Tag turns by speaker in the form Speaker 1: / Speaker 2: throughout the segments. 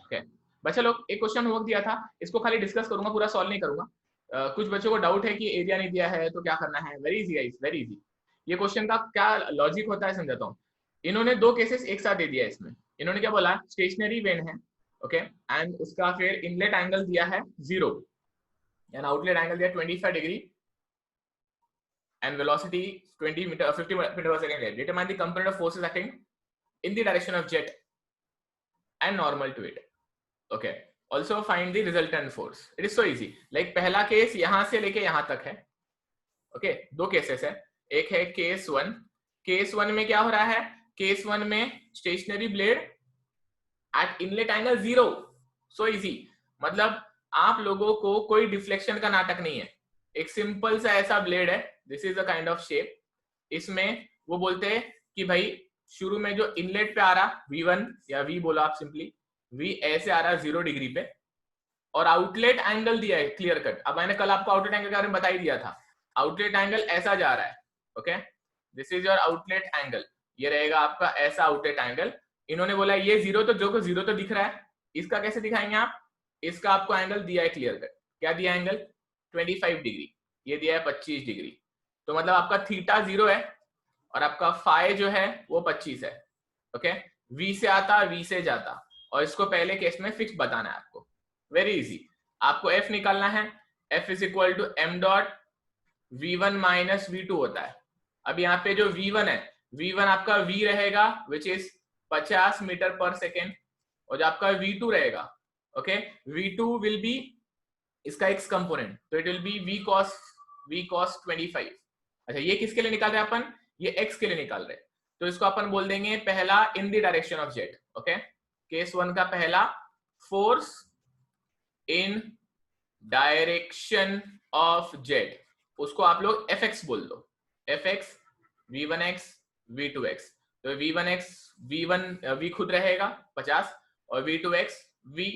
Speaker 1: Okay बच्चा लोग, एक क्वेश्चन होमवर्क दिया था, इसको खाली डिस्कस करूंगा, पूरा सॉल्व नहीं करूंगा। कुछ बच्चों को डाउट है कि एरिया नहीं दिया है तो क्या करना है। Very easy guys, very easy. ये क्वेश्चन का क्या लॉजिक होता है समझाता हूँ। इन्होंने दो केसेस एक साथ दे दिया है इसमें। इन्होंने क्या बोला, स्टेशनरी वेन है, ओके, एंड उसका फिर इनलेट एंगल दिया है 0 एंड आउटलेट एंगल दिया 25 degree and velocity 50 meter per second. Determine the component of forces acting in the direction of jet and normal to it. Okay. Also find the resultant force. It is so easy. Like पहला case यहां से लेके यहां तक है. Okay. दो cases है. एक है केस 1. केस 1 में क्या हो रहा है? केस 1 में stationary blade at inlet angle 0. So easy. मतलब आप लोगों को कोई डिफ्लेक्शन का नाटक नहीं है. एक सिंपल सा ऐसा ब्लेड है, this is a kind of shape. इसमें वो बोलते हैं कि भाई शुरू में जो इनलेट पे आ रहा V1 या V बोलो आप सिंपली, V ऐसे आ रहा 0 डिग्री पे, और आउटलेट एंगल दिया है क्लियर कट. अब मैंने कल आपको आउटलेट एंगल के बारे में बता ही दिया था. आउटलेट एंगल ऐसा जा रहा है. Okay, this is your outlet angle. ये रहेगा आपका ऐसा आउटलेट एंगल. इन्होंने बोला ये 0 तो जो को 0 तो दिख रहा है, इसका कैसे दिखाएंगे आप? इसका आपको एंगल दिया है क्लियर कट. क्या दिया एंगल? 25 डिग्री. ये दिया है 25 डिग्री. तो मतलब आपका थीटा 0 है और आपका फाई जो है वो 25 है. ओके, V से आता, V से जाता, और इसको पहले केस में फिक्स बताना है आपको. Very easy. आपको F निकालना है. F is equal to m dot V1 minus V2 होता है. अब यहाँ पे जो V1 है, V1 आपका V रहेगा which is 50 metre per second, और जो आपका V2 रहेगा, ओके, V2 विल बी इसका x कंपोनेंट, तो it will B v cos 25. अच्छा, ये किसके लिए निकाल रहे हैं अपन? ये x के लिए निकाल रहे हैं. तो इसको अपन बोल देंगे पहला इन the direction of jet. Okay, case 1 का पहला force in direction of jet, उसको आप लोग fx बोल दो. fx v1x v2x. तो v1x v खुद रहेगा 50 और v2x v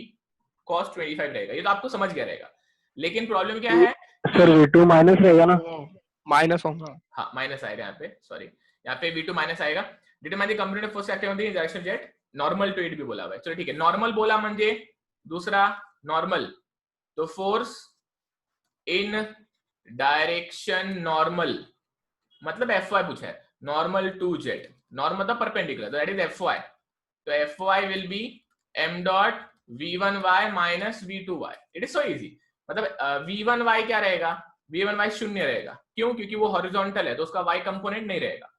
Speaker 1: cos 25 रहेगा. ये तो आपको समझ गया रहेगा. लेकिन प्रॉब्लम क्या है
Speaker 2: सर? V2 माइनस रहेगा ना?
Speaker 3: माइनस होगा.
Speaker 1: हाँ, माइनस आएगा यहाँ पे. सॉरी, यहाँ पे V2 माइनस आएगा. Determine the component of force acting on the direction of jet. Normal to it भी बोला हुआ है. चलो ठीक है, नॉर्मल बोला म्हणजे दूसरा नॉर्मल, तो फोर्स इन डायरेक्शन नॉर्मल मतलब Fy पूछा है. नॉर्मल टू जेट, नॉर्मल मतलब परपेंडिकुलर, तो दैट इज Fy. तो Fy will be m dot v1y minus v2y. It is so easy. मतलब v1y क्या रहेगा? v1y शून्य रहेगा. क्यों? क्योंकि वो हॉरिजॉन्टल है तो उसका y कंपोनेंट नहीं रहेगा.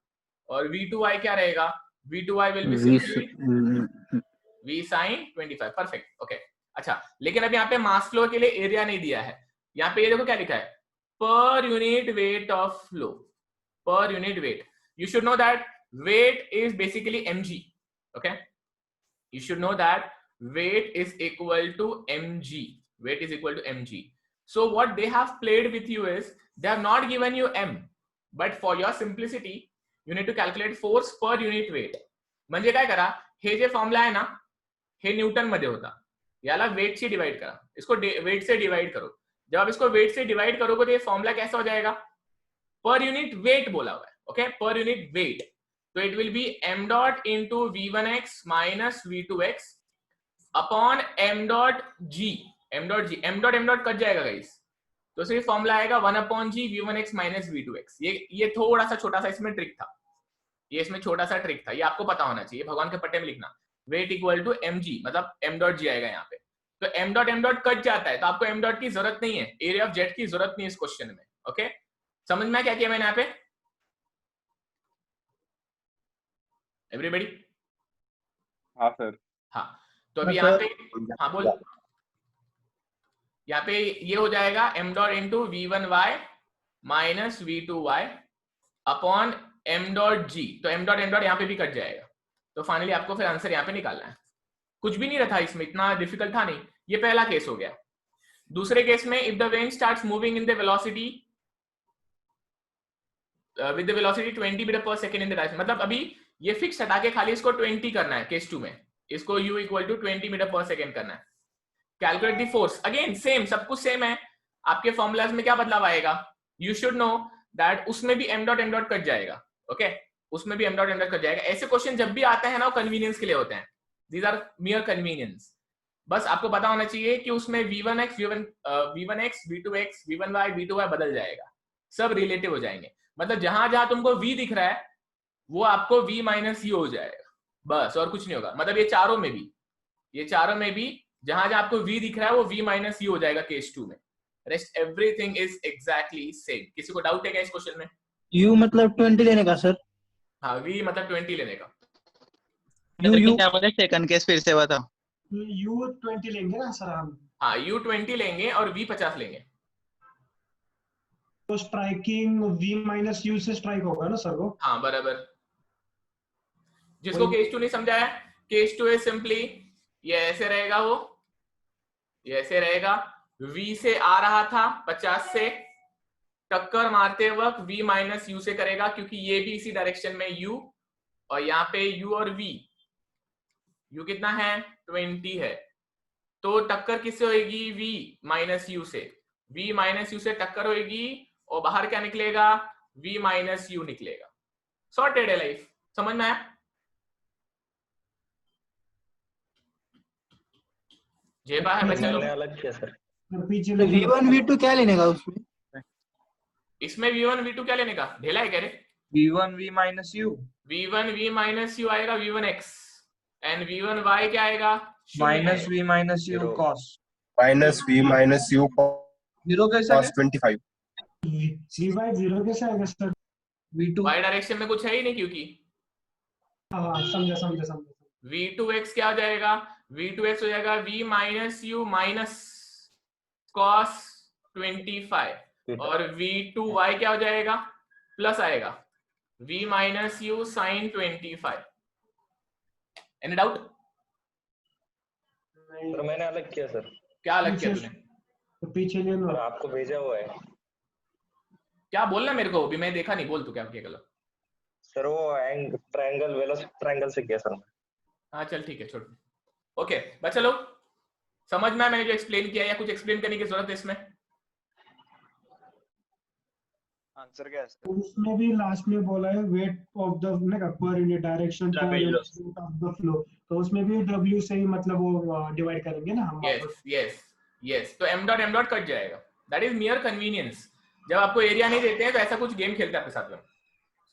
Speaker 1: और v2y क्या रहेगा? v2y will be simply v sin 25. Perfect. Okay, अच्छा, लेकिन अब यहाँ पे मास फ्लो के लिए एरिया नहीं दिया है. यहाँ पे ये देखो क्या लिखा है, पर यूनिट वेट ऑफ फ्लो. पर unit wait. You should know that weight is basically mg. Okay, you should know that weight is equal to mg. Weight is equal to mg. So what they have played with you is they have not given you m, but for your simplicity you need to calculate force per unit weight. म्हणजे काय करा, हे जे formula आहे ना, हे Newton मध्ये होता, याला wait से divide करा, इसको वेट से डिवाइड करो. जब आप इसको वेट से डिवाइड करोगे तो ये फॉर्मूला कैसा हो जाएगा? पर यूनिट वेट बोला हुआ है. Okay, per unit weight. तो it will be m dot into v1x minus v2x upon m dot g. m dot cut जाएगा गाइस, तो सिर्फ फॉर्मूला आएगा 1 upon g v1x minus v2x. ये थोड़ा सा छोटा सा इसमें ट्रिक था. ये इसमें छोटा सा ट्रिक था, ये आपको पता होना चाहिए. भगवान के पट्टे में लिखना वेट इक्वल टू mg, मतलब m डॉट g आएगा यहाँ पे. तो m डॉट कट जाता है, तो आपको m डॉट की जरूरत नहीं है, एरिया ऑफ जेट की जरूरत नहीं है इस क्वेश्चन में. ओके, समझ में क्या किया मैंने यहाँ पे? एवरीबॉडी?
Speaker 4: हाँ सर.
Speaker 1: हाँ, तो अभी यहाँ पे, हाँ बोल. यहाँ पे ये हो जाएगा m dot into v1y minus v2y upon m dot g. तो m डॉट यहाँ पे भी कट जाएगा. तो फाइनली आपको फिर आंसर यहाँ पे निकालना है. कुछ भी नहीं रखा इसमें, इतना डिफिकल्ट था नहीं. ये पहला केस हो गया. दूसरे केस में if the vane starts moving in the velocity with the velocity 20 metre per second in the direction, मतलब अभी ये फिक्स हटा के खाली इसको 20 करना है. केस 2 में इसको u equal to 20 metre per second करना है. Calculate the force. Again same, सब कुछ सेम है. आपके फॉर्मूलाज में क्या बदलाव आएगा? यू शुड नो दैट उसमें भी m डॉट कट जाएगा. ओके, उसमें भी m डॉट कट जाएगा. ऐसे क्वेश्चन जब भी आते हैं ना, वो कन्वीनियंस के लिए होते हैं. These are mere convenience. बस आपको पता होना चाहिए कि उसमें v1x, v1x, v2x, v1y, v2y बदल जाएगा, सब रिलेटिव हो जाएंगे। मतलब जहां जहां तुमको v दिख रहा है वो आपको v माइनस यू हो जाएगा, बस और कुछ नहीं होगा। मतलब ये चारों में भी जहां जहां आपको v दिख रहा है वो v माइनस यू हो जाएगा केस 2 में। Rest everything is exactly same. किसी को डाउट है क्या इस क्वेश्चन में?
Speaker 2: यू मतलब 20 लेने का सर?
Speaker 1: हाँ, v मतलब 20 लेने का।
Speaker 2: यू
Speaker 3: क्या बोले सेकंड केस फिर से बताओ।
Speaker 5: यू 20 लेंगे ना सर हम,
Speaker 1: हाँ, u 20 लेंगे और v 50 लेंगे।
Speaker 5: तो स्ट्राइकिंग v माइनस यू से स्ट्राइक होगा ना सर वो?
Speaker 1: हाँ बराबर। जिसको केस 2 नहीं समझा है, केस 2 इज सिंपली ये ऐसे रहेगा, वो ये ऐसे रहेगा, v से आ रहा था 50 से, टक्कर मारते वक्त v माइनस यू से करेगा क्योंकि ये भी इसी डायरेक्शन में u, और यहाँ पे u और v, u कितना है 20 है, तो टक्कर किससे होगी v माइनस यू से, v माइनस यू से टक्कर होगी और बाहर क्या निकलेगा v माइनस यू निकलेगा। सॉर्टेड है लाइफ, समझ में आया? जेबा है बच्चा लोग?
Speaker 3: अलग किया सर।
Speaker 5: पीछे
Speaker 2: V1 V2 क्या लेने का उसमें?
Speaker 1: इसमें v1 v2 क्या लेने का ढेला है कह रहे?
Speaker 3: v1 v minus you,
Speaker 1: v1 v minus you आएगा v1x, एंड v1y क्या आएगा
Speaker 3: minus v minus you cos,
Speaker 6: minus v minus you
Speaker 3: zero कैसा
Speaker 6: cos 25।
Speaker 5: सी बाय 0 कैसे आएगा सर?
Speaker 3: v2
Speaker 1: y डायरेक्शन में कुछ है ही नहीं क्योंकि
Speaker 5: हाँ समझा।
Speaker 1: v2x क्या हो जाएगा, v2x हो जाएगा v minus you minus cos 25, और v2y क्या हो जाएगा प्लस आएगा v minus you sin 25। Any doubt?
Speaker 7: Sir मैंने अलग किया सर।
Speaker 1: क्या अलग किया तूने?
Speaker 5: तो पीछे ले लो।
Speaker 7: सर आपको भेजा हुआ है
Speaker 1: क्या बोलना मेरे को भी, मैं देखा नहीं, बोल तू क्या किया गलत।
Speaker 7: सर, वो ट्रायंगल वेलोसिटी ट्रायंगल से किया सर।
Speaker 1: हाँ चल ठीक है, छोड़। ओके बच्चा लोग समझ में आया मैंने जो एक्सप्लेन किया, या कुछ एक्सप्लेन करने की जरूरत है इसमें?
Speaker 3: आंसर क्या है सर?
Speaker 5: उसमें भी लास्ट में बोला है weight of the per unit direction of the flow, तो उसमें भी w से ही मतलब वो डिवाइड करेंगे ना हम।
Speaker 1: यस तो m डॉट कट जाएगा, दैट इज मियर कन्वीनियंस। जब आपको एरिया नहीं देते हैं तो ऐसा कुछ गेम खेलते हैं आपके साथ में।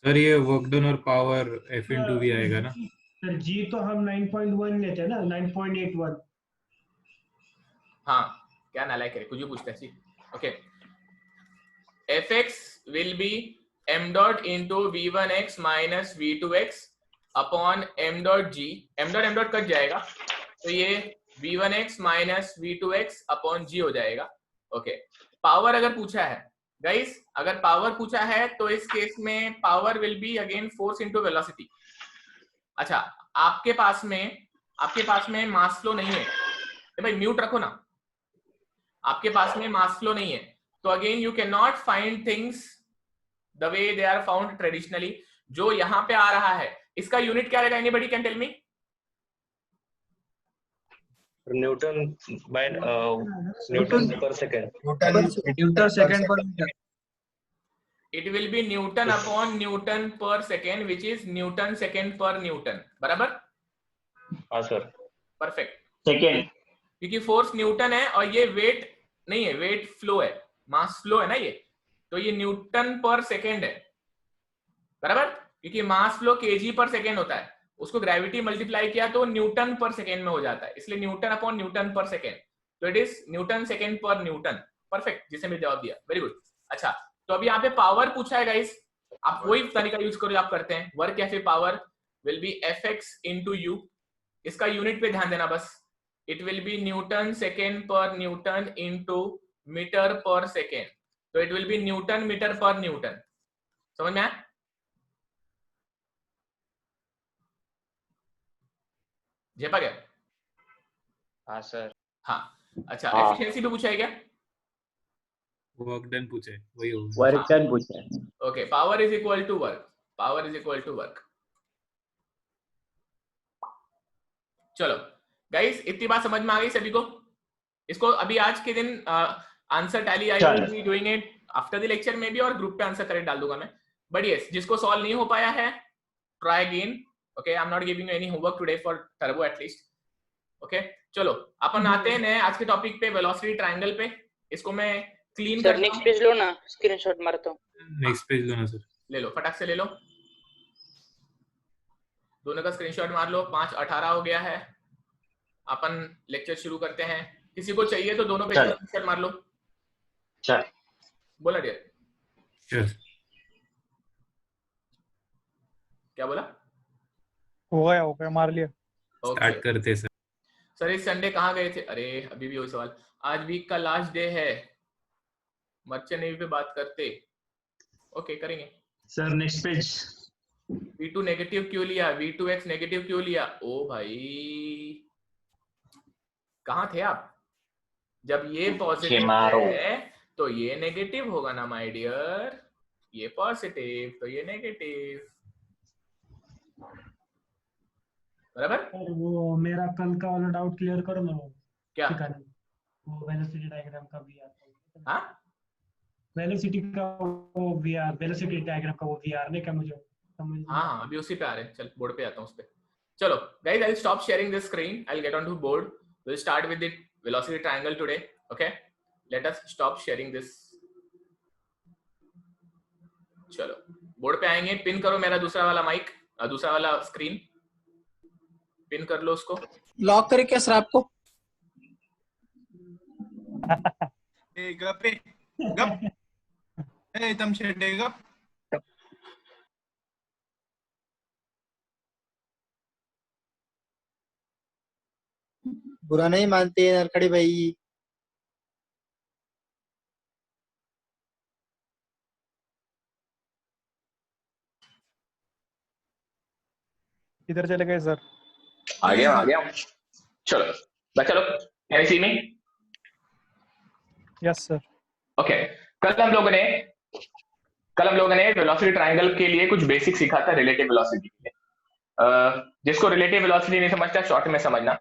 Speaker 8: सर ये वर्क डन और पावर f into v आएगा ना
Speaker 5: सर? g तो हम 9.1 लेते हैं ना, 9.81।
Speaker 1: हाँ क्या नालायक है, कुछ भी पूछता है। Okay, fx will be m dot into v1x minus v2x upon m dot g, m dot cut जाएगा तो ये v1x minus v2x upon g हो जाएगा। ओके, पावर अगर पूछा है गाइस, अगर पावर पूछा है तो इस केस में power will be again force into velocity. अच्छा, आपके पास में मास फ्लो नहीं है, भाई म्यूट रखो ना, आपके पास में मास फ्लो नहीं है, तो again you can not find things the way they are found traditionally. जो यहां पे आ रहा है इसका यूनिट क्या रहेगा? Anybody can tell me?
Speaker 7: Newton by newton per second.
Speaker 3: Newton second per metre.
Speaker 1: It will be newton upon newton per second which is newton second per newton, बराबर?
Speaker 7: हाँ सर।
Speaker 1: परफेक्ट।
Speaker 3: सेकंड,
Speaker 1: क्योंकि force newton है और ये wait नहीं है, wait flow है, mass flow है ना ये, तो ये न्यूटन पर सेकेंड है, बराबर? क्योंकि मास फ्लो केजी पर सेकेंड होता है, उसको ग्रेविटी मल्टीप्लाई किया तो न्यूटन पर सेकेंड में हो जाता है, इसलिए Newton upon newton per second, तो it is newton second per Newton. Perfect, जिसे मैं जवाब दिया, वेरी गुड। अच्छा, तो अभी यहाँ पे पावर पूछा है गाइस, आप वही तरीका यूज करो आप करते हैं, वर्क या फिर power will be fx into u। इसका यूनिट पे ध्यान देना बस, it will be newton second per newton into metre per second, तो it will be newton metre per newton. समझ में आया? जेपा गया?
Speaker 3: हाँ सर।
Speaker 1: हाँ अच्छा, एफिशिएंसी भी पूछा है क्या?
Speaker 8: वर्क डन पूछे, वही होगा।
Speaker 2: वर्क डन पूछा है।
Speaker 1: Okay, power is equal to work, power is equal to work. चलो गाइस, इतनी बात समझ में आ गई सभी को? इसको अभी आज के दिन answer tally I will be doing it after the lecture में भी, और ग्रुप पे आंसर करेक्ट डाल दूंगा मैं। बट यस, जिसको सॉल्व नहीं हो पाया है try again. Okay, I am not giving you any homework today for turbo at least. Okay, चलो अपन आते हैं नए आज के टॉपिक पे, वेलोसिटी ट्रायंगल पे। इसको मैं क्लीन
Speaker 9: सर
Speaker 1: करता
Speaker 9: नेक्स्ट
Speaker 1: हूँ।
Speaker 9: पेज लो ना, स्क्रीनशॉट मारता हूँ।
Speaker 8: नेक्स्ट पेज लो ना सर।
Speaker 1: ले लो, फटाक से ले लो, दोनों का स्क्रीनशॉट मार लो। 5:18 हो गया है, अपन लेक्चर शुरू करते हैं। किसी को चाहिए तो दोनों पेज का स्क्रीनशॉट मार लो।
Speaker 7: चल
Speaker 1: बोला डियर,
Speaker 8: Sure.
Speaker 1: क्या बोला?
Speaker 3: हो गया मार लिया।
Speaker 8: स्टार्ट करते सर।
Speaker 1: सर इस संडे कहाँ गए थे? अरे अभी भी वही सवाल। आज वीक का लास्ट डे है, मर्चेंट नेवी पे बात करते। ओके करेंगे
Speaker 3: sir next page.
Speaker 1: V2 negative क्यों लिया? V2x नेगेटिव क्यों लिया? ओ भाई कहाँ थे आप? जब ये पॉजिटिव है तो ये नेगेटिव होगा ना माय डियर, ये पॉजिटिव तो ये नेगेटिव, बराबर?
Speaker 5: और वो मेरा कल का वाला डाउट क्लियर करो ना, वो
Speaker 1: क्या?
Speaker 5: वो वेलोसिटी डायग्राम का VR,
Speaker 1: हाँ
Speaker 5: वेलोसिटी का वो VR, वेलोसिटी डायग्राम का वो VR ने क्या मुझे समझ।
Speaker 1: हाँ अभी उसी पे आ रहे हैं। चल बोर्ड पे आता हूँ उस पे। चलो guys, I'll stop sharing this screen. I'll get onto board. We'll start with the velocity triangle today. Okay? Let us stop sharing this. चलो बोर्ड पे आएंगे। पिन करो मेरा दूसरा वाला माइक, दूसरा वाला स्क्रीन पिन कर लो उसको।
Speaker 2: लॉक करे क्या सर आपको? बुरा नहीं मानते नरखड़ी भाई।
Speaker 3: किधर चले गए सर?
Speaker 1: आ गया। चलो बच्चा लोग, can you see me?
Speaker 3: Yes sir.
Speaker 1: Okay, कल हम लोगों ने वेलोसिटी ट्रायंगल के लिए कुछ बेसिक सीखा था, रिलेटिव वेलोसिटी के लिए। जिसको रिलेटिव वेलोसिटी नहीं समझता, शॉर्ट में समझना।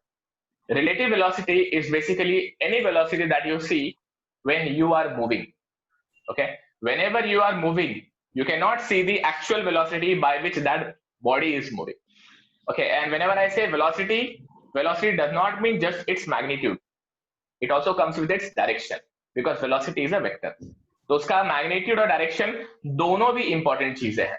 Speaker 1: Relative velocity is basically any velocity that you see when you are moving. Okay, whenever you are moving, you cannot see the actual velocity by which that body is moving. Okay, and whenever I say velocity does not mean just its magnitude. It also comes with its direction, because velocity is a vector. तो उसका magnitude और direction दोनों भी important चीजें हैं।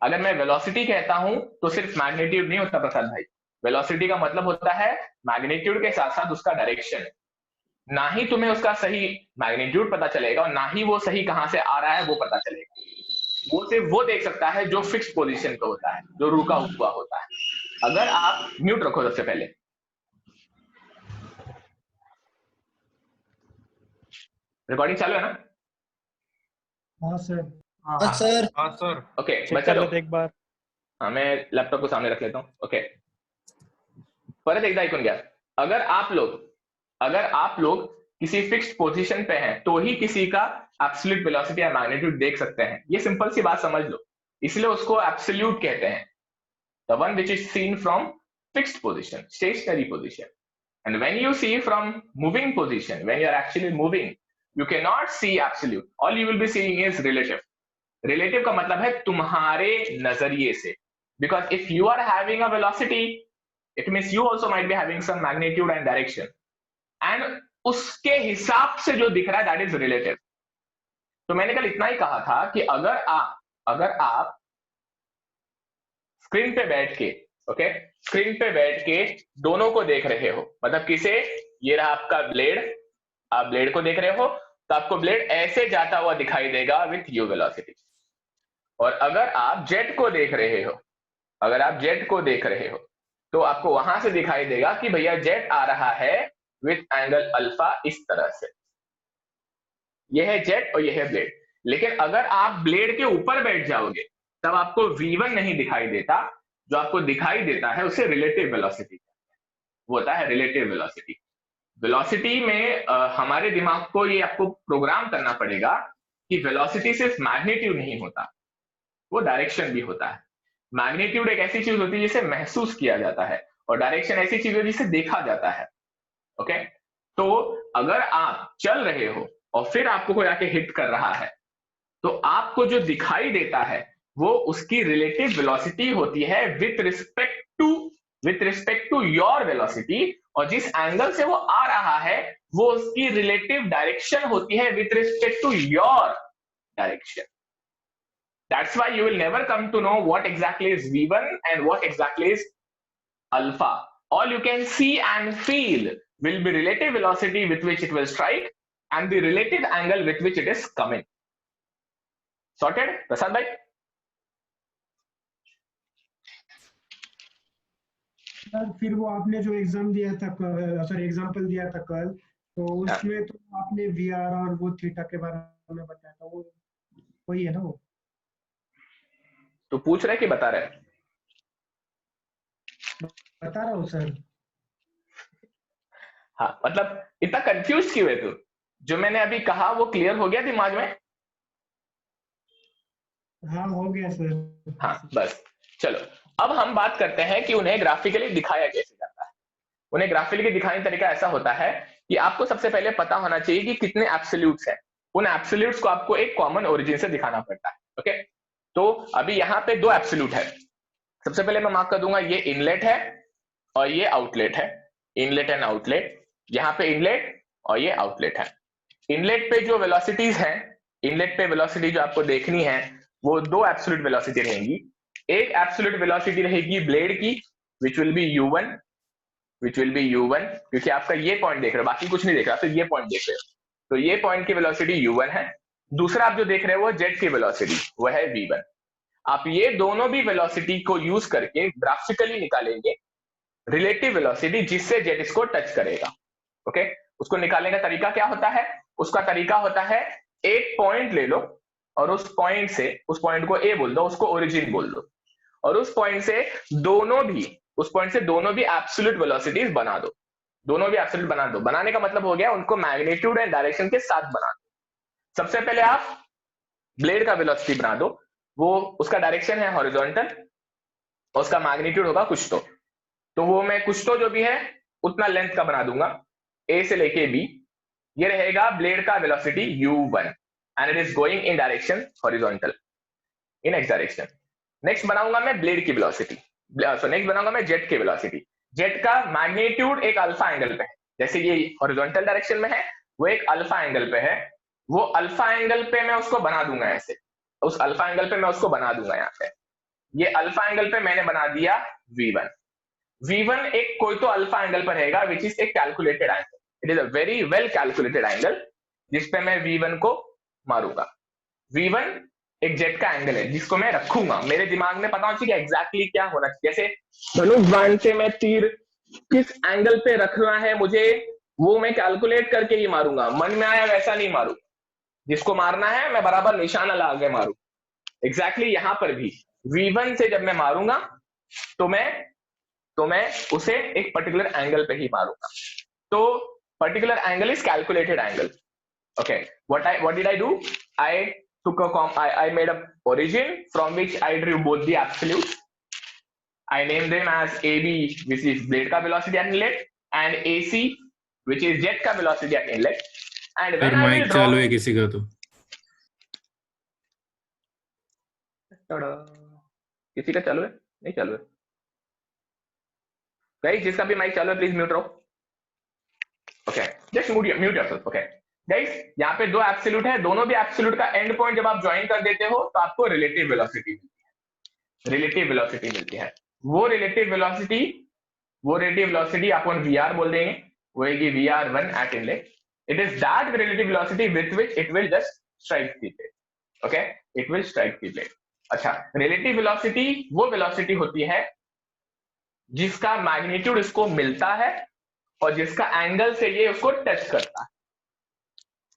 Speaker 1: अगर मैं velocity कहता हूं तो सिर्फ मैग्नीट्यूड नहीं होता प्रसाद भाई। वेलोसिटी का मतलब होता है मैग्नीट्यूड के साथ साथ उसका डायरेक्शन। ना ही तुम्हें उसका सही मैग्नीट्यूड पता चलेगा और ना ही वो सही कहां से आ रहा है वो पता चलेगा। वो सिर्फ वो देख सकता है जो फिक्स पोजीशन पे होता है, जो रुका हुआ होता है। अगर आप म्यूट रखो सबसे पहले, रिकॉर्डिंग चालू है ना?
Speaker 5: हाँ सर।
Speaker 2: हाँ सर।
Speaker 1: ओके बच्चा लोग,
Speaker 3: एक बार
Speaker 1: हाँ मैं लैपटॉप को सामने रख लेता हूँ। ओके, परत एकदा ऐकून घ्या। अगर आप लोग किसी फिक्स्ड पोजीशन पे हैं तो ही किसी का एब्सोल्यूट वेलोसिटी या मैग्नीट्यूड देख सकते हैं। ये सिंपल सी बात समझ लो, इसलिए उसको एब्सोल्यूट कहते हैं, the one which is seen from fixed position, stationary position. And when you see from moving position, when you are actually moving, you can not see absolute, all you will be seeing is relative. Relative का मतलब है तुम्हारे नजरिए से, because if you are having a velocity, it means you also might be having some magnitude and direction, and उसके हिसाब से जो दिख रहा है दैट इज रिलेटिव। तो मैंने कल इतना ही कहा था कि अगर आप स्क्रीन पे बैठ के, ओके, स्क्रीन पे बैठ के दोनों को देख रहे हो, मतलब किसे, ये रहा आपका ब्लेड, आप ब्लेड को देख रहे हो तो आपको ब्लेड ऐसे जाता हुआ दिखाई देगा विथ यू वेलोसिटी। और अगर आप जेट को देख रहे हो, तो आपको वहां से दिखाई देगा कि भैया जेट आ रहा है विथ एंगल अल्फा इस तरह से। यह है जेट और यह है ब्लेड। लेकिन अगर आप ब्लेड के ऊपर बैठ जाओगे तब आपको V1 नहीं दिखाई देता, जो आपको दिखाई देता है उसे रिलेटिव वेलोसिटी, वो होता है रिलेटिव वेलोसिटी। वेलोसिटी में हमारे दिमाग को ये आपको प्रोग्राम करना पड़ेगा कि वेलोसिटी सिर्फ मैग्नीट्यूड नहीं होता, वो डायरेक्शन भी होता है। मैग्नीट्यूड एक ऐसी चीज होती है जिसे महसूस किया जाता है, और डायरेक्शन ऐसी चीज होती है जिसे देखा जाता है। ओके, तो अगर आप चल रहे हो और फिर आपको कोई आके हिट कर रहा है, तो आपको जो दिखाई देता है वो उसकी रिलेटिव वेलोसिटी होती है with respect to with respect to your velocity, और जिस एंगल से वो आ रहा है वो उसकी रिलेटिव डायरेक्शन होती है with respect to your direction. That's why you will never come to know what exactly is v1 and what exactly is alpha. All you can see and feel will be relative velocity with which it will strike and the relative angle with which it is coming. Sorted? Prasad bhai?
Speaker 5: Sir फिर वो आपने जो exam दिया था, sorry example दिया था कल, तो उसमें तो आपने वीआर और वो थीटा के बारे में बताया था, वो वही है ना? वो
Speaker 1: तो पूछ रहे कि बता रहे?
Speaker 5: बता रहा हूँ सर.
Speaker 1: हाँ, मतलब इतना कंफ्यूज क्यों है तू? जो मैंने अभी कहा वो क्लियर हो गया दिमाग में?
Speaker 5: हाँ हो गया सर.
Speaker 1: हाँ बस. चलो अब हम बात करते हैं कि उन्हें ग्राफिकली दिखाया कैसे जाता है. उन्हें ग्राफिकली दिखाने का तरीका ऐसा होता है कि आपको सबसे पहले पता होना चाहिए कि कितने एब्सोल्यूट्स हैं. उन एब्सोल्यूट्स को आपको एक कॉमन ओरिजिन से दिखाना पड़ता है. ओके, तो अभी यहाँ पे दो एब्सोल्यूट है. सबसे पहले मैं मार्क कर दूंगा ये इनलेट है और ये आउटलेट है. Inlet and outlet. यहाँ पे इनलेट और ये आउटलेट है. इनलेट पे जो वेलोसिटीज हैं, इनलेट पे वेलोसिटी जो आपको देखनी है वो दो एब्सोल्यूट वेलोसिटी रहेंगी. एक एब्सोल्यूट वेलोसिटी रहेगी ब्लेड की, which will be u1, which will be u1, क्योंकि आपका ये पॉइंट देख रहे हो, बाकी कुछ नहीं देख रहा, तो ये पॉइंट देख रहे हो, तो ये पॉइंट की वेलोसिटी u1 है. दूसरा आप जो देख रहे हो वो जेट की वेलोसिटी, वो है v1. आप ये दोनों भी वेलोसिटी को यूज करके ग्राफिकली निकालेंगे रिलेटिव वेलोसिटी जिससे जेट इसको टच करेगा. ओके, उसको निकालने का तरीका क्या होता है? उसका तरीका होता है एक पॉइंट ले लो और उस पॉइंट से, उस पॉइंट को ए बोल दो, उसको ओरिजिन बोल दो, और उस पॉइंट से दोनों भी एब्सोल्यूट वेलोसिटीज बना दो. दोनों भी एब्सोल्यूट बना दो. बनाने का मतलब हो गया उनको मैग्नीट्यूड एंड डायरेक्शन के साथ बना दो. सबसे पहले आप ब्लेड का वेलोसिटी बना दो, वो उसका डायरेक्शन है हॉरिजॉन्टल और उसका मैग्नीट्यूड होगा कुछ तो वो मैं कुछ तो जो भी है उतना लेंथ का बना दूंगा, ए से लेके बी. ये रहेगा ब्लेड का velocity u1 and it is going in direction horizontal, in x direction. Next बनाऊंगा मैं ब्लेड की वेलोसिटी, नेक्स्ट बनाऊंगा मैं जेट की वेलोसिटी. जेट का मैग्नीट्यूड एक अल्फा एंगल पे है, जैसे ये हॉरिजॉन्टल डायरेक्शन में है, वो एक अल्फा एंगल पे है. वो अल्फा एंगल पे मैं उसको बना दूंगा ऐसे, उस अल्फा एंगल पे मैं उसको बना दूंगा यहाँ पे. ये अल्फा एंगल पे मैंने बना दिया v1. v1 एक कोई तो अल्फा एंगल पर रहेगा विच इज एक calculated angle. It is a very well calculated angle जिसपे मैं v1 को मारूंगा. v1 एक जेट का एंगल है जिसको मैं रखूंगा. मेरे दिमाग में पता होना चाहिए एग्जैक्टली क्या होना चाहिए. जैसे धनुष बाण से मैं तीर किस एंगल पे रखना है मुझे, वो मैं कैलकुलेट करके ही मारूंगा. मन में आया वैसा नहीं मारूंगा. जिसको मारना है मैं बराबर निशाना लगा के मारूंगा. एग्जैक्टली यहां पर भी v1 से जब मैं मारूंगा तो मैं उसे एक पर्टिकुलर एंगल पे ही मारूंगा. तो particular angle is calculated angle. Okay, what did I do? I made a origin from which I drew both the absolutes. I named them as AB, which is blade का velocity at inlet, and AC, which is jet का velocity at inlet. And when I will
Speaker 8: mike
Speaker 1: draw,
Speaker 8: चालू है किसी का तो
Speaker 1: किसी का चालू है? नहीं चालू है. Guys, जिसका भी माइक चालू है प्लीज म्यूट रहो. Okay, just mute yourself. Okay. Guys यहाँ पे दो एब्सोल्यूट है, दोनों भी एब्सोल्यूट का एंड पॉइंट जब आप ज्वाइन कर देते हो तो आपको रिलेटिव वेलोसिटी मिलती है. वो रिलेटिव वेलोसिटी अपन वीआर बोल देंगे, वो है VR1 eight inlet. It is that relative velocity with which it will just strike the blade. Okay, it will strike the blade. अच्छा, रिलेटिव वेलोसिटी वो वेलोसिटी होती है जिसका मैग्नीट्यूड इसको मिलता है और जिसका एंगल से ये उसको टच करता है.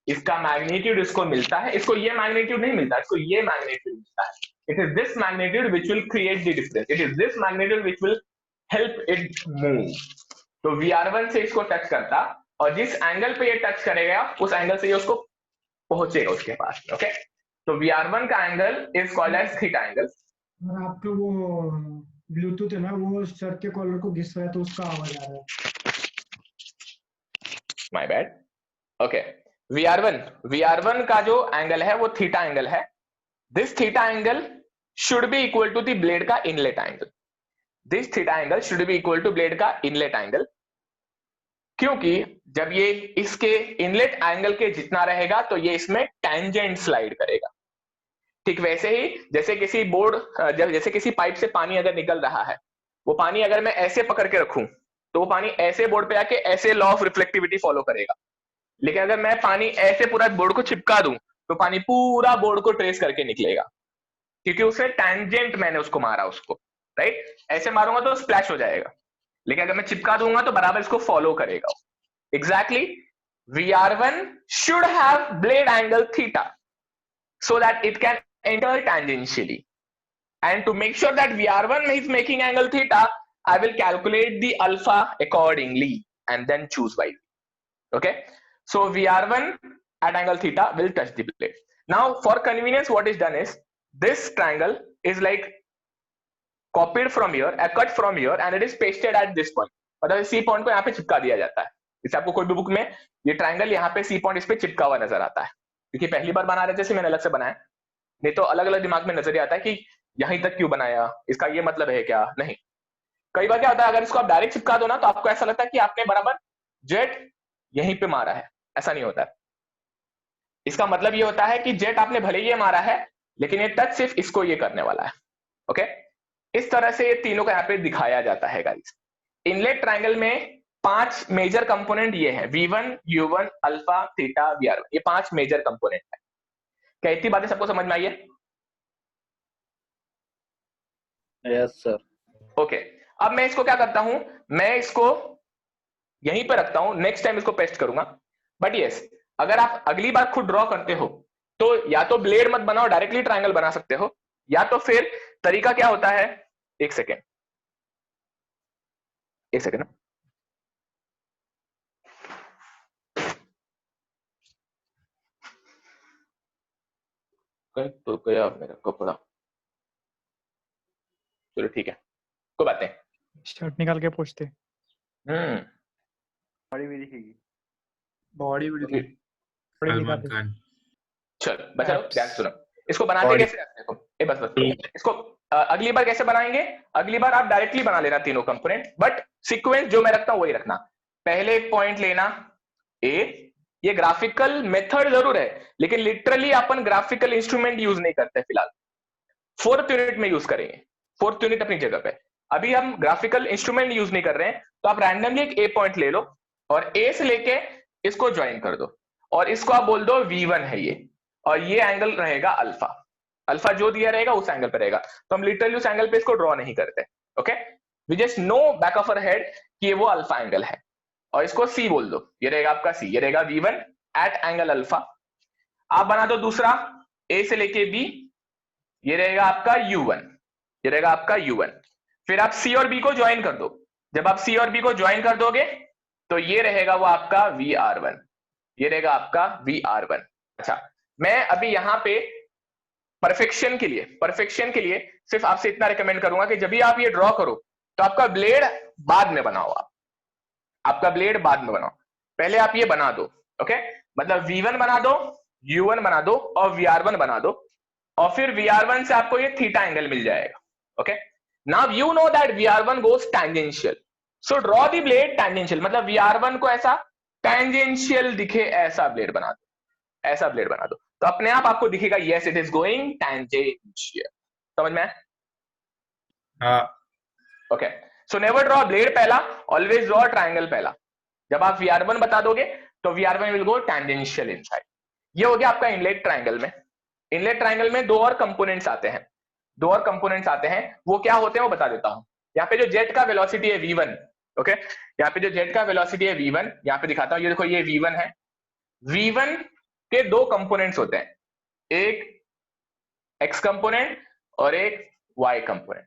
Speaker 1: इसका मैग्नीट्यूड इसको मिलता है, इसको ये मैग्नीट्यूड नहीं मिलता, इसको ये मैग्नीट्यूड मिलता है. It is this magnitude which will create the difference. It is this magnitude which will help it move. तो VR1 से इसको टच करता और जिस एंगल पे ये टच करेगा उस एंगल से ये उसको पहुंचेगा उसके पास. ओके, तो VR1 का angle is called as theta angle.
Speaker 5: और आपका वो ब्लूटूथ है ना, वो सर के कॉलर को घिस रहा है तो उसका आवाज आ रहा है.
Speaker 1: My bad. ओके, VR1 का जो एंगल है वो थीटा एंगल है. This theta angle should be equal to the blade का inlet angle. This theta angle should be equal to blade का इनलेट एंगल, क्योंकि जब ये इसके इनलेट एंगल के जितना रहेगा तो ये इसमें टेंजेंट स्लाइड करेगा। ठीक वैसे ही जैसे किसी जैसे किसी पाइप से पानी अगर निकल रहा है, वो पानी अगर मैं ऐसे पकड़ के रखूं तो वो पानी ऐसे बोर्ड पे आके ऐसे लॉ ऑफ रिफ्लेक्टिविटी फॉलो करेगा। लेकिन अगर मैं पानी ऐसे पूरा बोर्ड को चिपका दूं तो पानी पूरा बोर्ड को ट्रेस करके निकलेगा, क्योंकि उससे टेंजेंट मैंने उसको मारा उसको, राइट। ऐसे मारूंगा तो स्प्लैश हो जाएगा, लेकिन अगर मैं चिपका दूंगा तो बराबर इसको फॉलो करेगा। Exactly VR1 should have blade angle theta so that it can enter tangentially, and to make sure that VR1 is making angle theta, I will calculate the alpha accordingly and then choose y. Okay, so VR1 at angle theta will touch the blade. Now for convenience what is done is this triangle is like copied from here, cut from here and it is pasted at this point. मतलब C point को यहाँ पे चिपका दिया जाता है। जैसे आपको कोई भी बुक में ये ट्रायंगल यहाँ पे C point इस पे चिपका हुआ नजर आता है, क्योंकि पहली बार बना रहे थे मैंने अलग से बनाया, नहीं तो अलग अलग दिमाग में नजर आता है कि यहीं तक क्यों बनाया, इसका ये मतलब है क्या। नहीं, कई बार क्या होता है अगर इसको आप डायरेक्ट चिपका दो ना तो आपको ऐसा लगता है कि आपने बराबर जेट यहीं पे मारा है, ऐसा नहीं होता है। इसका मतलब ये होता है कि जेट आपने भले ये मारा है लेकिन ये टच सिर्फ इसको ये करने वाला है। ओके, इस तरह से ये तीनों को यहाँ पे दिखाया जाता है गाइस। इनलेट ट्रायंगल में 5 मेजर कंपोनेंट ये है, V1, U1, alpha, theta, VR1, ये 5 मेजर कंपोनेंट है। क्या इतनी बातें सबको समझ में आई है?
Speaker 2: Yes sir.
Speaker 1: ओके, अब मैं इसको क्या करता हूं, मैं इसको यहीं पर रखता हूं, नेक्स्ट टाइम इसको पेस्ट करूंगा। बट यस, अगर आप अगली बार खुद ड्रॉ करते हो तो या तो ब्लेड मत बनाओ, डायरेक्टली ट्रायंगल बना सकते हो, या तो फिर तरीका क्या होता है, एक सेकेंड तो गया मेरा कपड़ा, चलो ठीक है, कोई बात नहीं,
Speaker 3: शर्ट निकाल के पूछते।
Speaker 4: बॉडी भी दिखेगी,
Speaker 3: बॉडी भी दिखेगी, बॉडी
Speaker 8: सलमान
Speaker 3: दिखाते।
Speaker 8: खान।
Speaker 1: चलो बच्चा लोग ध्यान से सुनो, इसको बनाते कैसे हैं देखो, ये बस इसको अगली बार कैसे बनाएंगे, अगली बार आप डायरेक्टली बना लेना तीनों कंपोनेंट, बट सीक्वेंस जो मैं रखता हूं वही रखना। पहले एक पॉइंट लेना ए, ये ग्राफिकल मेथड जरूर है लेकिन लिटरली अपन ग्राफिकल इंस्ट्रूमेंट यूज नहीं करते फिलहाल, 4th यूनिट में यूज करेंगे, 4th यूनिट अपनी जगह पे। अभी हम ग्राफिकल इंस्ट्रूमेंट यूज नहीं कर रहे हैं, तो आप रैंडमली एक ए पॉइंट ले लो और ए से लेके इसको ज्वाइन कर दो और इसको आप बोल दो V1 है ये, और ये एंगल रहेगा अल्फा, अल्फा जो दिया रहेगा उस एंगल पे रहेगा। तो हम लिटरली उस एंगल पे इसको ड्रॉ नहीं करते। Okay, we just know back of our head कि ये वो अल्फा एंगल है, और इसको सी बोल दो, ये रहेगा आपका सी, ये रहेगा V1 एट एंगल अल्फा। आप बना दो दूसरा ए से लेके बी, ये रहेगा आपका U1, ये रहेगा आपका U1। फिर आप सी और बी को ज्वाइन कर दो, जब आप सी और बी को ज्वाइन कर दोगे तो ये रहेगा वो आपका VR1, ये रहेगा आपका VR1। अच्छा, मैं अभी यहाँ पे परफेक्शन के लिए सिर्फ आपसे इतना रिकमेंड करूंगा कि जब भी आप ये ड्रॉ करो तो आपका ब्लेड बाद में बनाओ, आपका ब्लेड बाद में बनाओ, पहले आप ये बना दो। ओके, मतलब V1 बना दो, U1 बना दो और VR1 बना दो, और फिर VR1 से आपको ये थीटा एंगल मिल जाएगा। Okay, now you know that VR1 goes tangential, so draw the blade tangential, मतलब VR1 को ऐसा टैंजेंशियल दिखे ऐसा ब्लेड बना दो, ऐसा ब्लेड बना दो, तो अपने आप आपको दिखेगा yes it is going tangential. समझ में?
Speaker 8: हाँ।
Speaker 1: Okay, so never draw blade पहला, ऑलवेज ड्रॉ ट्रायंगल पहला। जब आप VR1 बता दोगे तो VR1 will go tangential inside. ये हो गया आपका इनलेट ट्रायंगल में। इनलेट ट्रायंगल में 2 और कंपोनेंट्स आते हैं, 2 और कंपोनेंट्स आते हैं, वो क्या होते हैं वो बता देता हूं। यहाँ पे जो जेट का वेलोसिटी है V1, ओके, यहाँ पे जो जेट का वेलोसिटी है V1, यहाँ पे दिखाता हूं, ये देखो ये V1 है। V1 के 2 कंपोनेंट्स होते हैं, एक x कंपोनेंट और एक y component.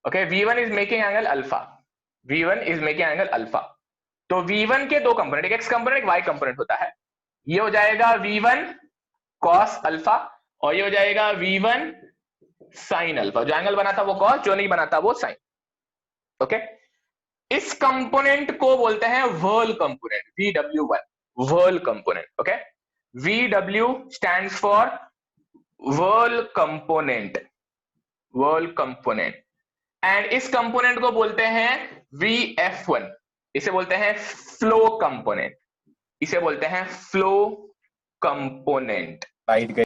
Speaker 1: Okay, V1 is making angle alpha, V1 is making angle alpha. तो V1 के 2 कंपोनेंट, एक x कंपोनेंट एक y कंपोनेंट होता है। ये हो जाएगा V1 cos अल्फा और ये हो जाएगा V1 sin अल्फा। जो एंगल बना था वो cos, जो नहीं बना था वो sin। ओके, इस कंपोनेंट को बोलते हैं whirl component, VW1, whirl component. Okay, VW stands for whirl component, whirl component. And इस कंपोनेंट को बोलते हैं VF1, इसे बोलते हैं फ्लो कंपोनेंट, इसे बोलते हैं फ्लो कंपोनेंट।
Speaker 6: लाइट गई।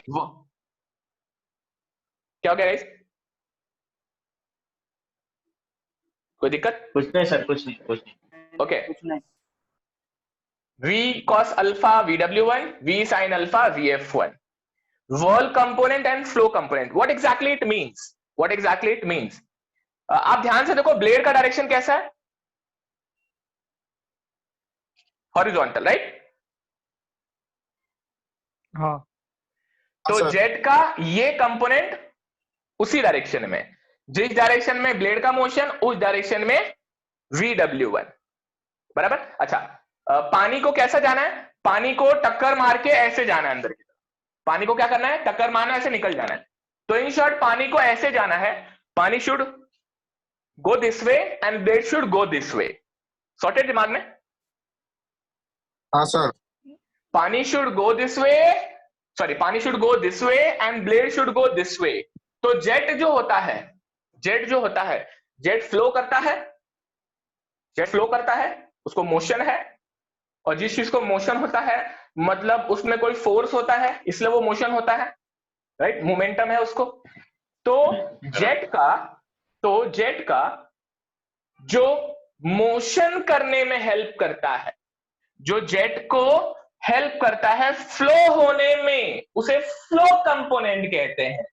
Speaker 1: क्या हो गया गाइस, कोई दिक्कत?
Speaker 2: कुछ नहीं सर, कुछ नहीं।
Speaker 1: ओके,
Speaker 9: कुछ नहीं।
Speaker 1: V cos alpha VW1, V sin alpha VF1, wall component and flow component. What exactly it means? What exactly it means? आप ध्यान से देखो, ब्लेड का डायरेक्शन कैसा है? Horizontal, right?
Speaker 3: हाँ
Speaker 1: तो
Speaker 6: सर।
Speaker 1: जेट का ये कंपोनेंट उसी डायरेक्शन में, जिस डायरेक्शन में ब्लेड का मोशन, उस डायरेक्शन में VW1, बराबर। अच्छा, पानी को कैसा जाना है? पानी को टक्कर मार के ऐसे जाना है अंदर की तरफ। पानी को क्या करना है? टक्कर मारना, ऐसे निकल जाना है। तो इन शॉर्ट पानी को ऐसे जाना है, पानी should go this way and blade should go this way. Sorted दिमाग में?
Speaker 6: हाँ सर।
Speaker 1: पानी should go this way, sorry, पानी should go this way and blade should go this way. तो जेट जो होता है, जेट फ्लो करता है, जेट फ्लो करता है, उसको मोशन है, और जिस चीज को मोशन होता है मतलब उसमें कोई फोर्स होता है, इसलिए वो मोशन होता है, राइट? मोमेंटम है उसको। तो जेट का जो मोशन करने में हेल्प करता है, जो जेट को हेल्प करता है फ्लो होने में, उसे फ्लो कंपोनेंट कहते हैं।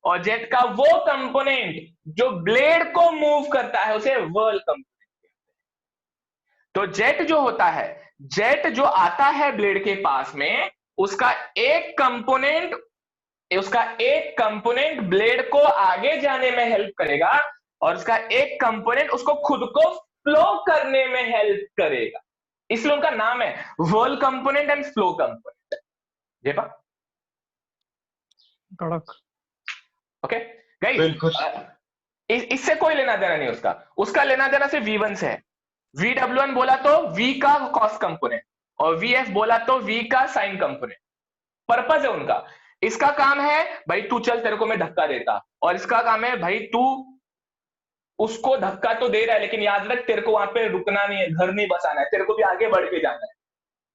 Speaker 1: और जेट का वो कंपोनेंट जो ब्लेड को मूव करता है, उसे व्हर्ल कंपोनेंट कहते हैं। तो जेट जो होता है, जेट जो आता है ब्लेड के पास में, उसका एक कंपोनेंट ब्लेड को आगे जाने में हेल्प करेगा, और उसका एक कंपोनेंट उसको खुद को फ्लो करने में हेल्प करेगा। इसलिए उनका नाम है व्हर्ल कंपोनेंट एंड फ्लो कंपोनेंट। जेपा
Speaker 3: कड़क।
Speaker 1: ओके गाइस, इससे कोई लेना देना नहीं उसका लेना देना सिर्फ V1 से है। VW1 बोला तो V का कॉस कंपोनेंट, और VF बोला तो V का साइन कंपोनेंट। पर्पस है उनका। इसका काम है भाई तू चल, तेरे को मैं धक्का देता, और इसका काम है भाई तू उसको धक्का तो दे रहा है, लेकिन याद रख तेरे को वहां पे रुकना नहीं है, घर नहीं बसाना है, तेरे को भी आगे बढ़ के जाना है।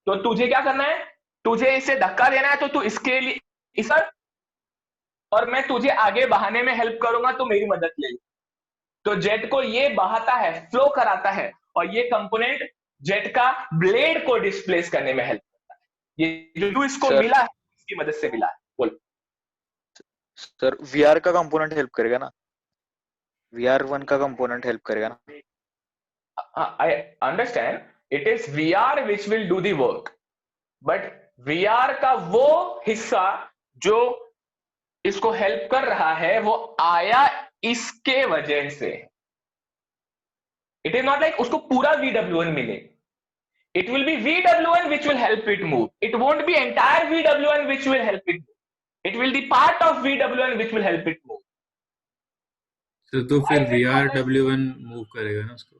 Speaker 1: तो तुझे क्या करना है? तुझे इसे धक्का देना है, तो तू इसके लिए इस, और मैं तुझे आगे बहाने में हेल्प करूंगा, तो मेरी मदद ले ले। तो जेट को ये बहाता है, फ्लो कराता है, और ये कंपोनेंट जेट का ब्लेड को डिस्प्लेस करने में हेल्प करता है। ये जो इसको मिला है, इसकी मदद से मिला है। बोल
Speaker 2: सर, VR का कंपोनेंट हेल्प करेगा ना? VR1 का कंपोनेंट हेल्प करेगा ना?
Speaker 1: I understand, it is VR which will do the work, but VR का वो हिस्सा जो इसको हेल्प कर रहा है, वो आया इसके वजह से। इट इज नॉट लाइक उसको पूरा VW1 मिले। It will be VW1 which will help it move. It won't be entire VW1 which will help it move. It will be part of VW1 which will help it move.
Speaker 8: तो फिर VRW1 move करेगा ना उसको?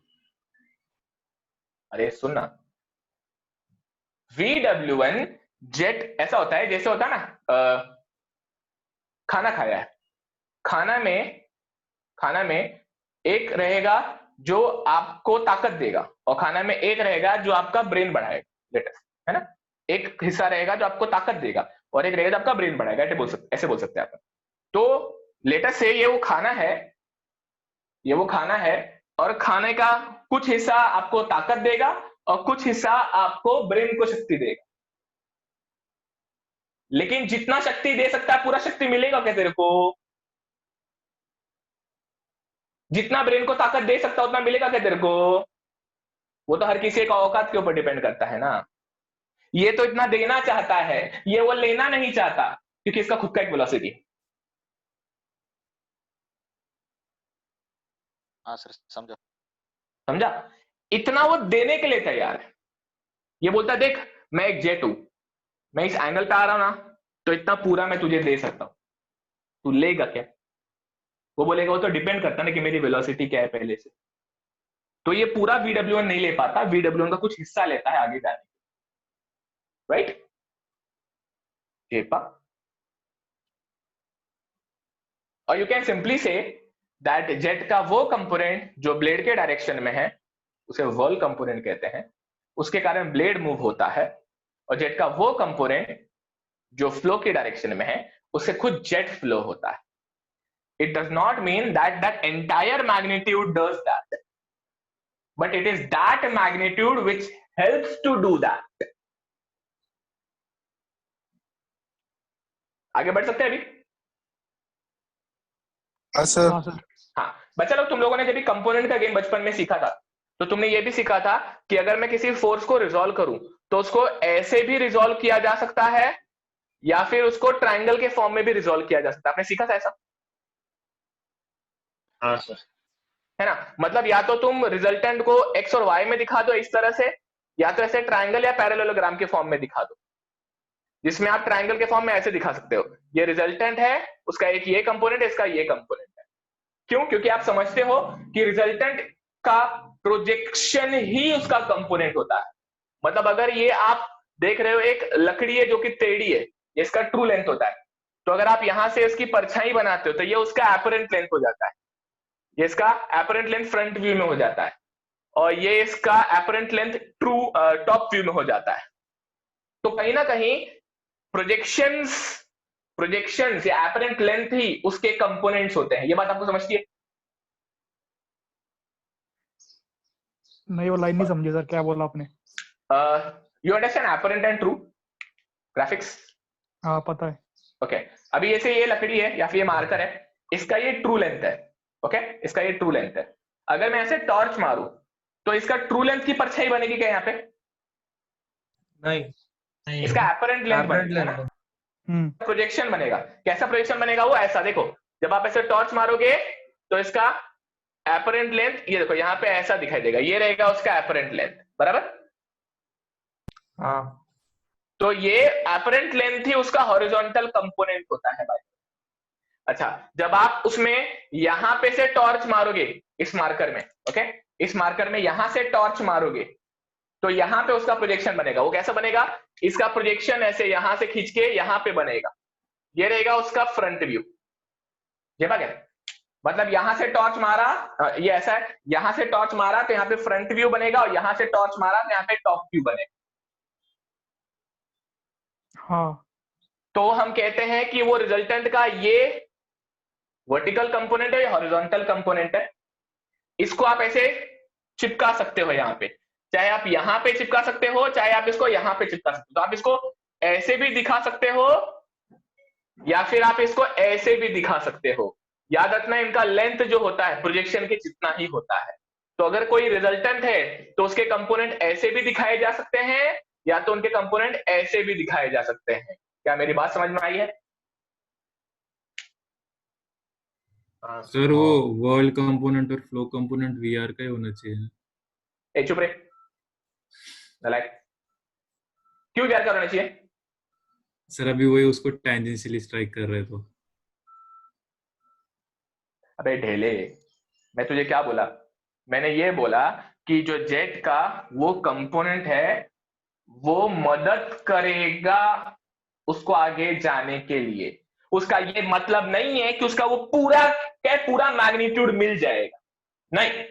Speaker 1: अरे सुन ना, VW1 jet ऐसा होता है, जैसे होता है ना, खाना खाया है, खाना में एक रहेगा जो आपको ताकत देगा, और खाना में एक रहेगा जो आपका ब्रेन बढ़ाएगा, लेटेस्ट है ना। एक हिस्सा रहेगा जो आपको ताकत देगा, और एक रहेगा जो आपका ब्रेन बढ़ाएगा, ऐसे बोल सकते हैं आप। तो लेटेस्ट से ये वो खाना है, और खाने का कुछ हिस्सा आपको ताकत देगा, और कुछ हिस्सा आपको ब्रेन को शक्ति देगा। लेकिन जितना शक्ति दे सकता है, पूरा शक्ति मिलेगा क्या तेरे को? जितना ब्रेन को ताकत दे सकता है उतना मिलेगा क्या तेरे को? वो तो हर किसी का औकात के ऊपर डिपेंड करता है ना। ये तो इतना देना चाहता है, ये वो लेना नहीं चाहता, क्योंकि इसका खुद का एक वेलोसिटी है।
Speaker 2: हाँ सर,
Speaker 1: समझा? इतना वो देने के लिए तैयार है। ये बोलता देख, मैं एक जेट हूं, मैं इस एंगल पे आ रहा हूं ना, तो इतना पूरा मैं तुझे दे सकता हूं, तू लेगा क्या? वो बोलेगा वो तो डिपेंड करता है ना कि मेरी वेलोसिटी क्या है पहले से। तो ये पूरा VW1 नहीं ले पाता, VW1 का कुछ हिस्सा लेता है आगे जाने, राइट? और you can simply say that jet का वो कंपोनेंट जो ब्लेड के डायरेक्शन में है उसे व्हर्ल कंपोनेंट कहते हैं, उसके कारण ब्लेड मूव होता है, और जेट का वो कंपोनेंट जो फ्लो की डायरेक्शन में है उससे खुद जेट फ्लो होता है. It does not mean that that entire magnitude does that, but it is that magnitude which helps to do that. आगे बढ़ सकते हैं अभी?
Speaker 6: हाँ सर.
Speaker 3: हाँ सर.
Speaker 1: हाँ बच्चा लोग, तुम लोगों ने जब भी कंपोनेंट का गेम बचपन में सीखा था तो तुमने ये भी सीखा था कि अगर मैं किसी फोर्स को रिजॉल्व करूं तो उसको ऐसे भी रिजॉल्व किया जा सकता है या फिर उसको ट्रायंगल के फॉर्म में भी रिजॉल्व किया जा सकता है. आपने सीखा था ऐसा?
Speaker 7: हाँ सर.
Speaker 1: है ना? मतलब या तो तुम रिजल्टेंट को एक्स और वाई में दिखा दो इस तरह से, या तो ऐसे ट्रायंगल या पैरेललोग्राम के फॉर्म में दिखा दो, जिसमें आप ट्रायंगल के फॉर्म में ऐसे दिखा सकते हो, ये रिजल्टेंट है, उसका एक ये कंपोनेंट है, इसका ये कंपोनेंट है. क्यों? क्योंकि आप समझते हो कि रिजल्टेंट का प्रोजेक्शन ही उसका कंपोनेंट होता है. मतलब अगर ये आप देख रहे हो एक लकड़ी है जो कि टेढ़ी है, इसका ट्रू लेंथ होता है, तो अगर आप यहां से इसकी परछाई बनाते हो तो ये उसका एपरेंट लेंथ हो जाता है, ये इसका एपरेंट लेंथ फ्रंट व्यू में हो जाता है, और ये इसका apparent length true top view में हो जाता है. तो कहीं ना कहीं प्रोजेक्शंस या एपरेंट लेंथ ही उसके कंपोनेंट्स होते हैं. ये बात आपको समझती है?
Speaker 3: नहीं, वो लाइन नहीं समझी सर, क्या बोला आपने?
Speaker 1: You understand apparent and true graphics?
Speaker 3: हाँ पता है.
Speaker 1: ओके. अभी जैसे ये लकड़ी है या फिर ये मार्कर है, इसका ये ट्रू लेंथ है. ओके, इसका ये ट्रू लेंथ है. अगर मैं ऐसे टॉर्च मारूं तो इसका ट्रू लेंथ की परछाई बनेगी क्या यहाँ पे?
Speaker 10: नहीं,
Speaker 1: इसका एपरेंट लेंथ बनेगा ना. प्रोजेक्शन बनेगा. कैसा प्रोजेक्शन बनेगा? वो ऐसा देखो, जब आप ऐसे टॉर्च मारोगे तो इसका एपरेंट लेंथ, ये देखो यहाँ पे ऐसा दिखाई देगा, ये रहेगा उसका एपरेंट लेंथ, बराबर?
Speaker 10: हाँ.
Speaker 1: तो ये एपरेंट लेंथ ही उसका हॉरिजॉन्टल कंपोनेंट होता है भाई. अच्छा, जब आप उसमें यहां पे से टॉर्च मारोगे इस मार्कर में, ओके, इस मार्कर में यहां से टॉर्च मारोगे तो यहां पे उसका प्रोजेक्शन बनेगा. वो कैसा बनेगा? इसका प्रोजेक्शन ऐसे यहां से खींच के यहां पे बनेगा, ये रहेगा उसका फ्रंट व्यू. ये बात है. मतलब यहां से टॉर्च मारा, ये ऐसा है, यहां से टॉर्च मारा तो यहाँ पे फ्रंट व्यू बनेगा, और यहां से टॉर्च मारा तो यहाँ पे टॉप व्यू बनेगा.
Speaker 3: हाँ.
Speaker 1: तो हम कहते हैं कि वो रिजल्टेंट का ये वर्टिकल कंपोनेंट है या हॉरिजॉन्टल कंपोनेंट है. इसको आप ऐसे चिपका सकते हो यहाँ पे, चाहे आप यहाँ पे चिपका सकते हो, चाहे आप इसको यहाँ पे चिपका सकते हो. तो आप इसको ऐसे भी दिखा सकते हो या फिर आप इसको ऐसे भी दिखा सकते हो. याद रखना इनका लेंथ जो होता है प्रोजेक्शन के जितना ही होता है. तो अगर कोई रिजल्टेंट है तो उसके कंपोनेंट ऐसे भी दिखाए जा सकते हैं या तो उनके कंपोनेंट ऐसे भी दिखाए जा सकते हैं. क्या मेरी बात समझ में आई है?
Speaker 8: सर वो वर्ल्ड कंपोनेंट और फ्लो कंपोनेंट वीआर का ही होना चाहिए.
Speaker 1: ए चुप रे, लाइक क्यों वीआर का होना चाहिए?
Speaker 8: सर अभी वही उसको टेंजेंशियली स्ट्राइक कर रहे तो.
Speaker 1: अबे ढेले, मैं तुझे क्या बोला? मैंने ये बोला कि जो जेट का वो कंपोनेंट है वो मदद करेगा उसको आगे जाने के लिए. उसका ये मतलब नहीं है कि उसका वो पूरा मैग्नीट्यूड मिल जाएगा, नहीं.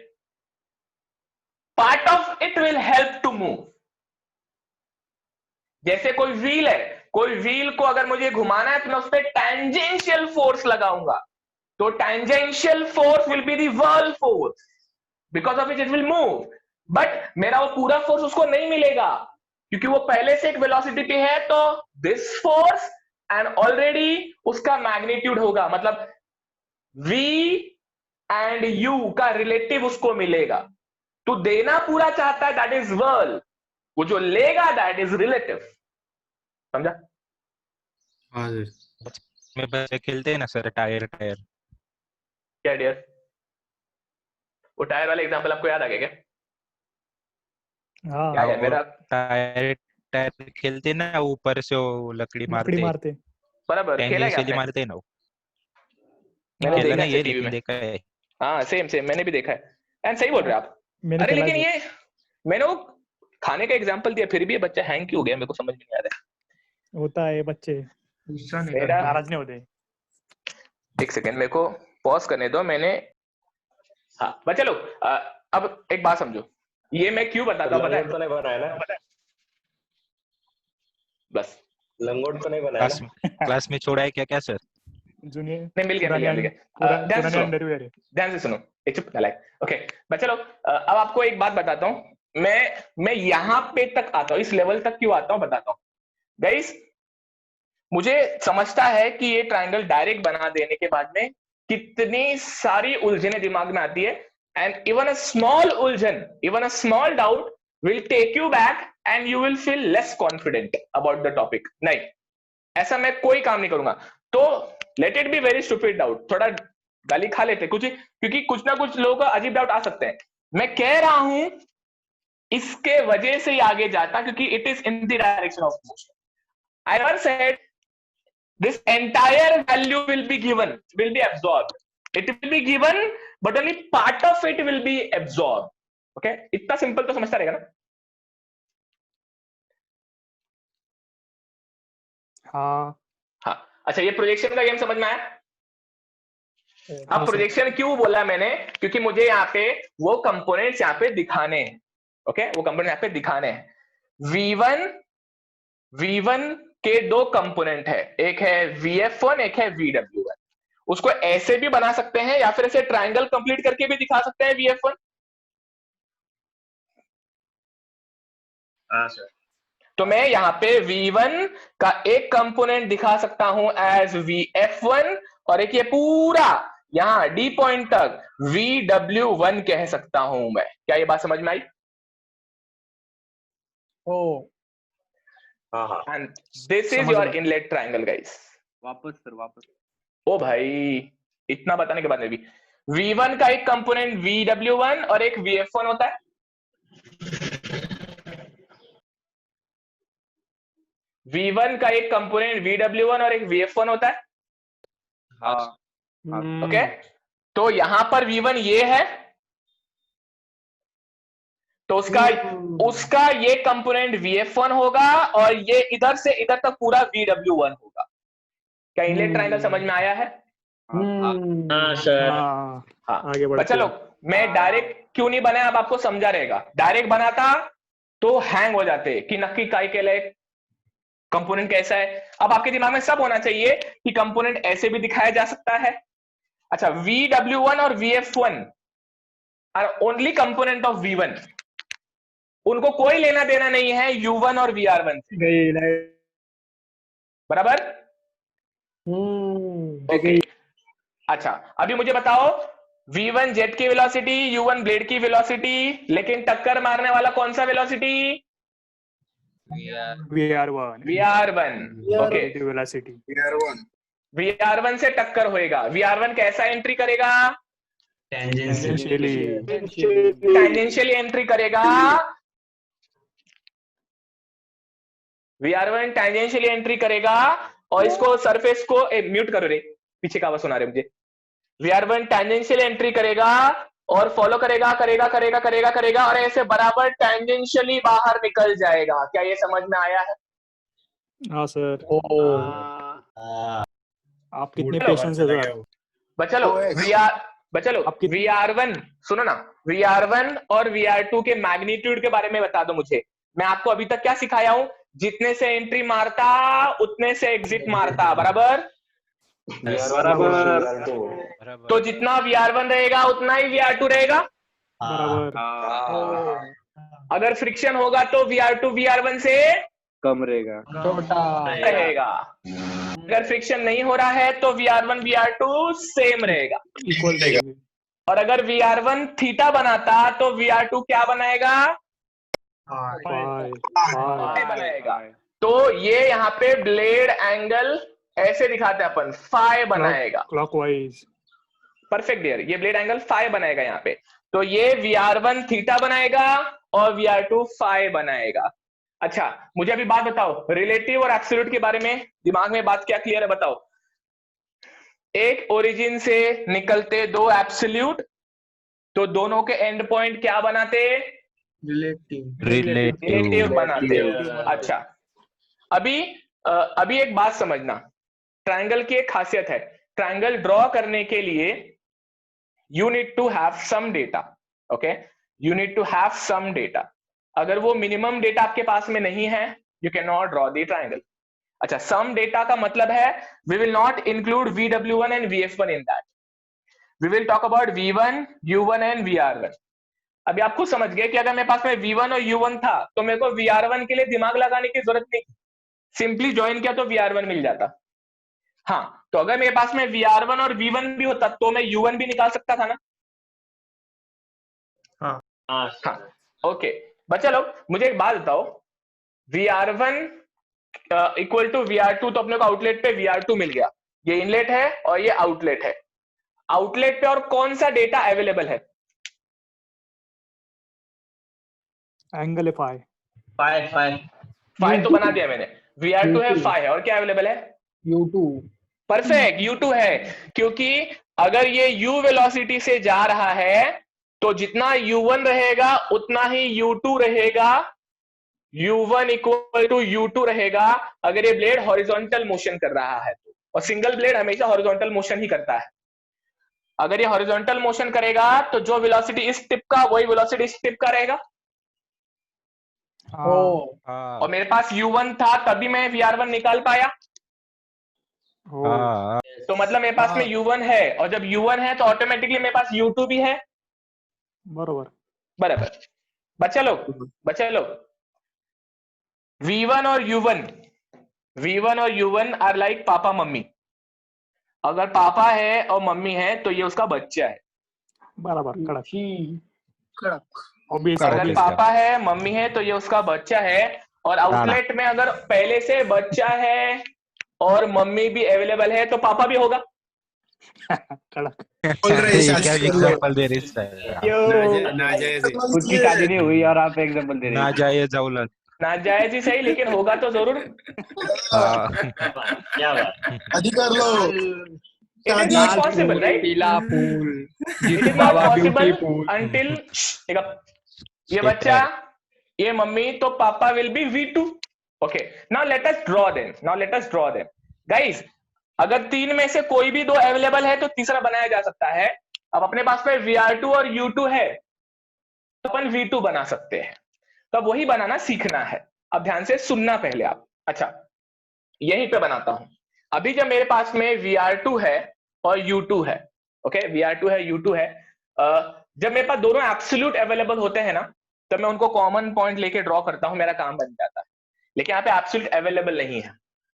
Speaker 1: Part of it will help to move. जैसे कोई व्हील है, कोई व्हील को अगर मुझे घुमाना है तो मैं उस पर टेंजेंशियल फोर्स लगाऊंगा, तो tangential force will be the whirl force because of which it will move. But मेरा वो पूरा फोर्स उसको नहीं मिलेगा क्योंकि वो पहले से एक वेलोसिटी पे है. तो दिस फोर्स एंड ऑलरेडी उसका मैग्नीट्यूड होगा, मतलब v एंड u का रिलेटिव उसको मिलेगा. तो देना पूरा चाहता है दैट इज व्हर्ल, वो जो लेगा दैट इज रिलेटिव. समझा?
Speaker 8: हाँ सर.
Speaker 10: में बच्चे खेलते हैं ना सर, टायर.
Speaker 1: क्या डियर? वो टायर वाले एग्जांपल आपको याद आ गया क्या?
Speaker 3: हाँ.
Speaker 1: क्या है मेरा?
Speaker 10: टायर खेलते हैं ना, ऊपर से वो लकड़ी मारते.
Speaker 1: बराबर. खेला क्या आपने?
Speaker 10: मारते हैं ना वो.
Speaker 1: मैंने
Speaker 10: खेला
Speaker 1: देखा
Speaker 10: ना,
Speaker 1: है
Speaker 10: ये
Speaker 1: टीवी में.
Speaker 10: देखा है.
Speaker 1: हाँ सेम मैंने भी देखा है. एंड सही बोल रहे आप. अरे लेकिन ये मैंने वो खाने का एग्जांपल दिया फिर भी ये बच्चा हैंग क्यों हो गया मेरे को समझ में नहीं आ रहा है.
Speaker 3: होता है बच्चे
Speaker 1: मेरा
Speaker 3: नाराज नहीं होते.
Speaker 1: एक सेकंड मेरे को पॉज करने दो. मैंने हाँ बस चलो अब एक बात समझो, ये मैं क्यों बताता हूँ पता
Speaker 7: लंगोट तो नहीं बनाया ना?
Speaker 1: है? बस
Speaker 7: लंगोट तो नहीं बनाया ना?
Speaker 10: क्लास में छोड़ा है क्या क्या सर?
Speaker 3: जूनियर
Speaker 1: नहीं, मिल गया मिल गया। ध्यान से
Speaker 3: पुराने
Speaker 1: सुनो,
Speaker 3: अंडरवियर है।
Speaker 1: ध्यान से सुनो, एक चुप नालायक। ओके बस चलो अब आपको एक बात बताता हूँ। मैं यहाँ पे तक आता हूँ, इस लेवल तक क्यों आता हूँ बताता हूँ। गाइस मुझे समझता है कि ये ट्रायंगल डायरेक्ट बना देने के बाद में कितनी सारी उलझने दिमाग में आती है, एंड इवन अ स्मॉल उलझन, even a small doubt will take you back and you will feel less confident about the topic. नहीं, ऐसा मैं कोई काम नहीं करूंगा। तो let it be very stupid doubt, थोड़ा गाली खा लेते कुछ, क्योंकि कुछ ना कुछ लोगों का अजीब डाउट आ सकते हैं। मैं कह रहा हूं इसके वजह से ही आगे जाता, क्योंकि it is in the direction of motion. I never said this entire value will be given, will be absorbed. It will be given but only part of it will be absorbed. Okay, इतना simple तो समझता रहेगा ना? हाँ अच्छा, ये projection का game समझ में आया? अब प्रोजेक्शन क्यों बोला मैंने, क्योंकि मुझे यहाँ पे वो कंपोनेंट्स यहाँ पे दिखाने हैं। ओके, वो कंपोनेंट यहाँ पे दिखाने हैं। V1 के दो कंपोनेंट है, एक है VF1, एक है VW1। उसको ऐसे भी बना सकते हैं या फिर ऐसे ट्रायंगल कंप्लीट करके भी दिखा सकते हैं VF1।
Speaker 7: हाँ सर।
Speaker 1: तो मैं यहाँ पे V1 का एक कंपोनेंट दिखा सकता हूं एज VF1, और एक ये पूरा यहाँ D पॉइंट तक VW1 कह सकता हूं मैं। क्या ये बात समझ में आई? And this is your inlet triangle guys.
Speaker 4: वापस सर वापस।
Speaker 1: ओ भाई, इतना बताने के बाद में भी V1 का एक कंपोनेंट VW1 और एक VF1 होता है। V1 का एक कंपोनेंट VW1 और एक VF1 होता है।
Speaker 4: हाँ
Speaker 1: ओके, तो यहां पर V1 ये है, तो उसका ये कंपोनेंट VF1 होगा, और ये इधर से इधर तक पूरा VW1 होगा। क्या इनलेट ट्रायंगल समझ में आया है?
Speaker 7: हाँ सर।
Speaker 1: हाँ
Speaker 3: आगे बढ़ते
Speaker 1: चलो, मैं डायरेक्ट क्यों नहीं बनाया अब आपको समझा रहेगा। डायरेक्ट बनाता तो हैंग हो जाते कि नक्की काय के लिए कंपोनेंट कैसा है। अब आपके दिमाग में सब होना चाहिए कि कंपोनेंट ऐसे भी दिखाया जा सकता है। अच्छा, VW1 और VF1 are only component of V1, उनको कोई लेना देना नहीं है U1 और VR1 से, बराबर? ओके अच्छा, अभी मुझे बताओ V1 जेट की वेलोसिटी, U1 ब्लेड की वेलोसिटी, लेकिन टक्कर मारने वाला कौन सा velocity? VR1। Okay,
Speaker 3: velocity
Speaker 1: VR1 से टक्कर होएगा। VR1 कैसा एंट्री करेगा? टेंजेंशियली एंट्री करेगा। VR1 टेंजेंशियली एंट्री करेगा, और इसको सरफेस को म्यूट करो रे, पीछे का आवाज सुना रहे मुझे। VR1 टेंजेंशियल एंट्री करेगा और फॉलो करेगा करेगा करेगा करेगा करेगा और ऐसे बराबर टेंजेंशियली बाहर निकल जाएगा। क्या ये समझ में आया है?
Speaker 3: हाँ सर। आप कितने पेशेंस है सर?
Speaker 1: बचलो VR1 सुनो ना, VR1 और VR2 के मैग्नीट्यूड के बारे में बता दो मुझे। मैं आपको अभी तक क्या सिखाया हूं? जितने से एंट्री मारता उतने से एग्जिट मारता, बराबर? तो जितना VR1 रहेगा उतना ही VR2 रहेगा,
Speaker 3: बराबर।
Speaker 1: अगर फ्रिक्शन होगा तो VR2 VR1 से
Speaker 4: कम रहेगा,
Speaker 1: रहेगा। अगर फ्रिक्शन नहीं हो रहा है तो VR1 VR2 सेम रहेगा,
Speaker 3: इक्वल रहेगा।
Speaker 1: और अगर VR1 थीटा बनाता तो VR2 क्या बनाएगा? बनाएगा। तो ये यहाँ पे ब्लेड एंगल ऐसे दिखाते हैं अपन, फाई बनाएगा
Speaker 3: क्लॉकवाइज।
Speaker 1: परफेक्ट डियर, ये ब्लेड एंगल फाई बनाएगा यहाँ पे। तो ये VR1 थीटा बनाएगा और VR2 फाई बनाएगा। अच्छा, मुझे अभी बात बताओ रिलेटिव और एब्सोल्यूट के बारे में। दिमाग में बात क्या क्लियर है बताओ? एक ओरिजिन से निकलते दो एब्सोल्यूट, तो दोनों के एंड पॉइंट क्या बनाते? रिलेटिव बनाते। अच्छा, अभी एक बात समझना, ट्रायंगल की एक खासियत है। ट्रायंगल ड्रॉ करने के लिए you need to have some data. Okay, you need to have some data. अगर वो मिनिमम डेटा आपके पास में नहीं है, you cannot draw the triangle. अच्छा, some data का मतलब है we will not include VW1 and VF1 in that. We will talk about V1, U1 and VR1. अभी आप खुद समझ गए कि अगर मेरे पास में V1 और U1 था तो मेरे को VR1 के लिए दिमाग लगाने की जरूरत नहीं, सिंपली ज्वाइन किया तो VR1 मिल जाता. हाँ, तो अगर मेरे पास में VR1 और V1 भी होता तो मैं U1 भी निकाल सकता था ना. हाँ, ओके. बच्चा लोग मुझे एक बात बताओ, VR1 इक्वल टू VR2, तो अपने को आउटलेट पे VR2 मिल गया. ये इनलेट है और ये आउटलेट है. आउटलेट पे और कौन सा डेटा अवेलेबल है?
Speaker 3: एंगल है फाई.
Speaker 1: फाई तो बना दिया मैंने. VR2 है, फाई है, और क्या अवेलेबल है?
Speaker 3: U2.
Speaker 1: परफेक्ट, U2 है. क्योंकि अगर ये U वेलोसिटी से जा रहा है तो जितना U1 रहेगा उतना ही U2 रहेगा. U1 इक्वल टू U2 रहेगा अगर ये ब्लेड हॉरिजॉन्टल मोशन कर रहा है तो. और सिंगल ब्लेड हमेशा हॉरिजॉन्टल मोशन ही करता है. अगर ये हॉरिजॉन्टल मोशन करेगा तो जो वेलोसिटी इस टिप का वही वेलोसिटी इस टिप का रहेगा. और मेरे पास U1 था तभी मैं VR1 निकाल पाया. तो मतलब मेरे पास में U1 है, और जब U1 है तो ऑटोमेटिकली मेरे पास U2 भी है. बराबर. बच्चा लोग V1 और U1 are like papa mummy. अगर पापा है और मम्मी है तो ये उसका बच्चा है.
Speaker 3: बराबर. कड़क.
Speaker 1: अगर पापा है मम्मी है तो ये उसका बच्चा है. और आउटलेट में अगर पहले से बच्चा है और मम्मी भी अवेलेबल है तो पापा भी होगा.
Speaker 3: कड़क.
Speaker 10: क्या एग्जांपल दे रहे हैं?
Speaker 8: नाजायज है.
Speaker 4: खुद की शादी नहीं हुई और आप एग्जांपल दे रहे हैं.
Speaker 10: नाजायज औलाद.
Speaker 1: नाजायज ही सही, लेकिन होगा तो जरूर.
Speaker 6: क्या बात. अधिकार लो.
Speaker 1: It is not possible, right?
Speaker 3: पीला फूल.
Speaker 1: It is not possible until ये बच्चा, ये मम्मी, तो पापा will be V2. Okay. Now let us draw them. Guys, अगर तीन में से कोई भी दो अवेलेबल है तो तीसरा बनाया जा सकता है. अब अपने पास में VR2 और U2 है तो अपन V2 बना सकते हैं. तो अब वही बनाना सीखना है. अब ध्यान से सुनना पहले आप. अच्छा, यहीं पे बनाता हूं. अभी जब मेरे पास में VR2 है और U2 है, ओके, VR2 है, U2 है, जब मेरे पास दोनों एब्सोल्यूट अवेलेबल होते हैं ना, तब मैं उनको कॉमन पॉइंट लेके ड्रॉ करता हूं, मेरा काम बन जाता है. लेकिन यहाँ पे एब्सोल्यूट अवेलेबल नहीं है.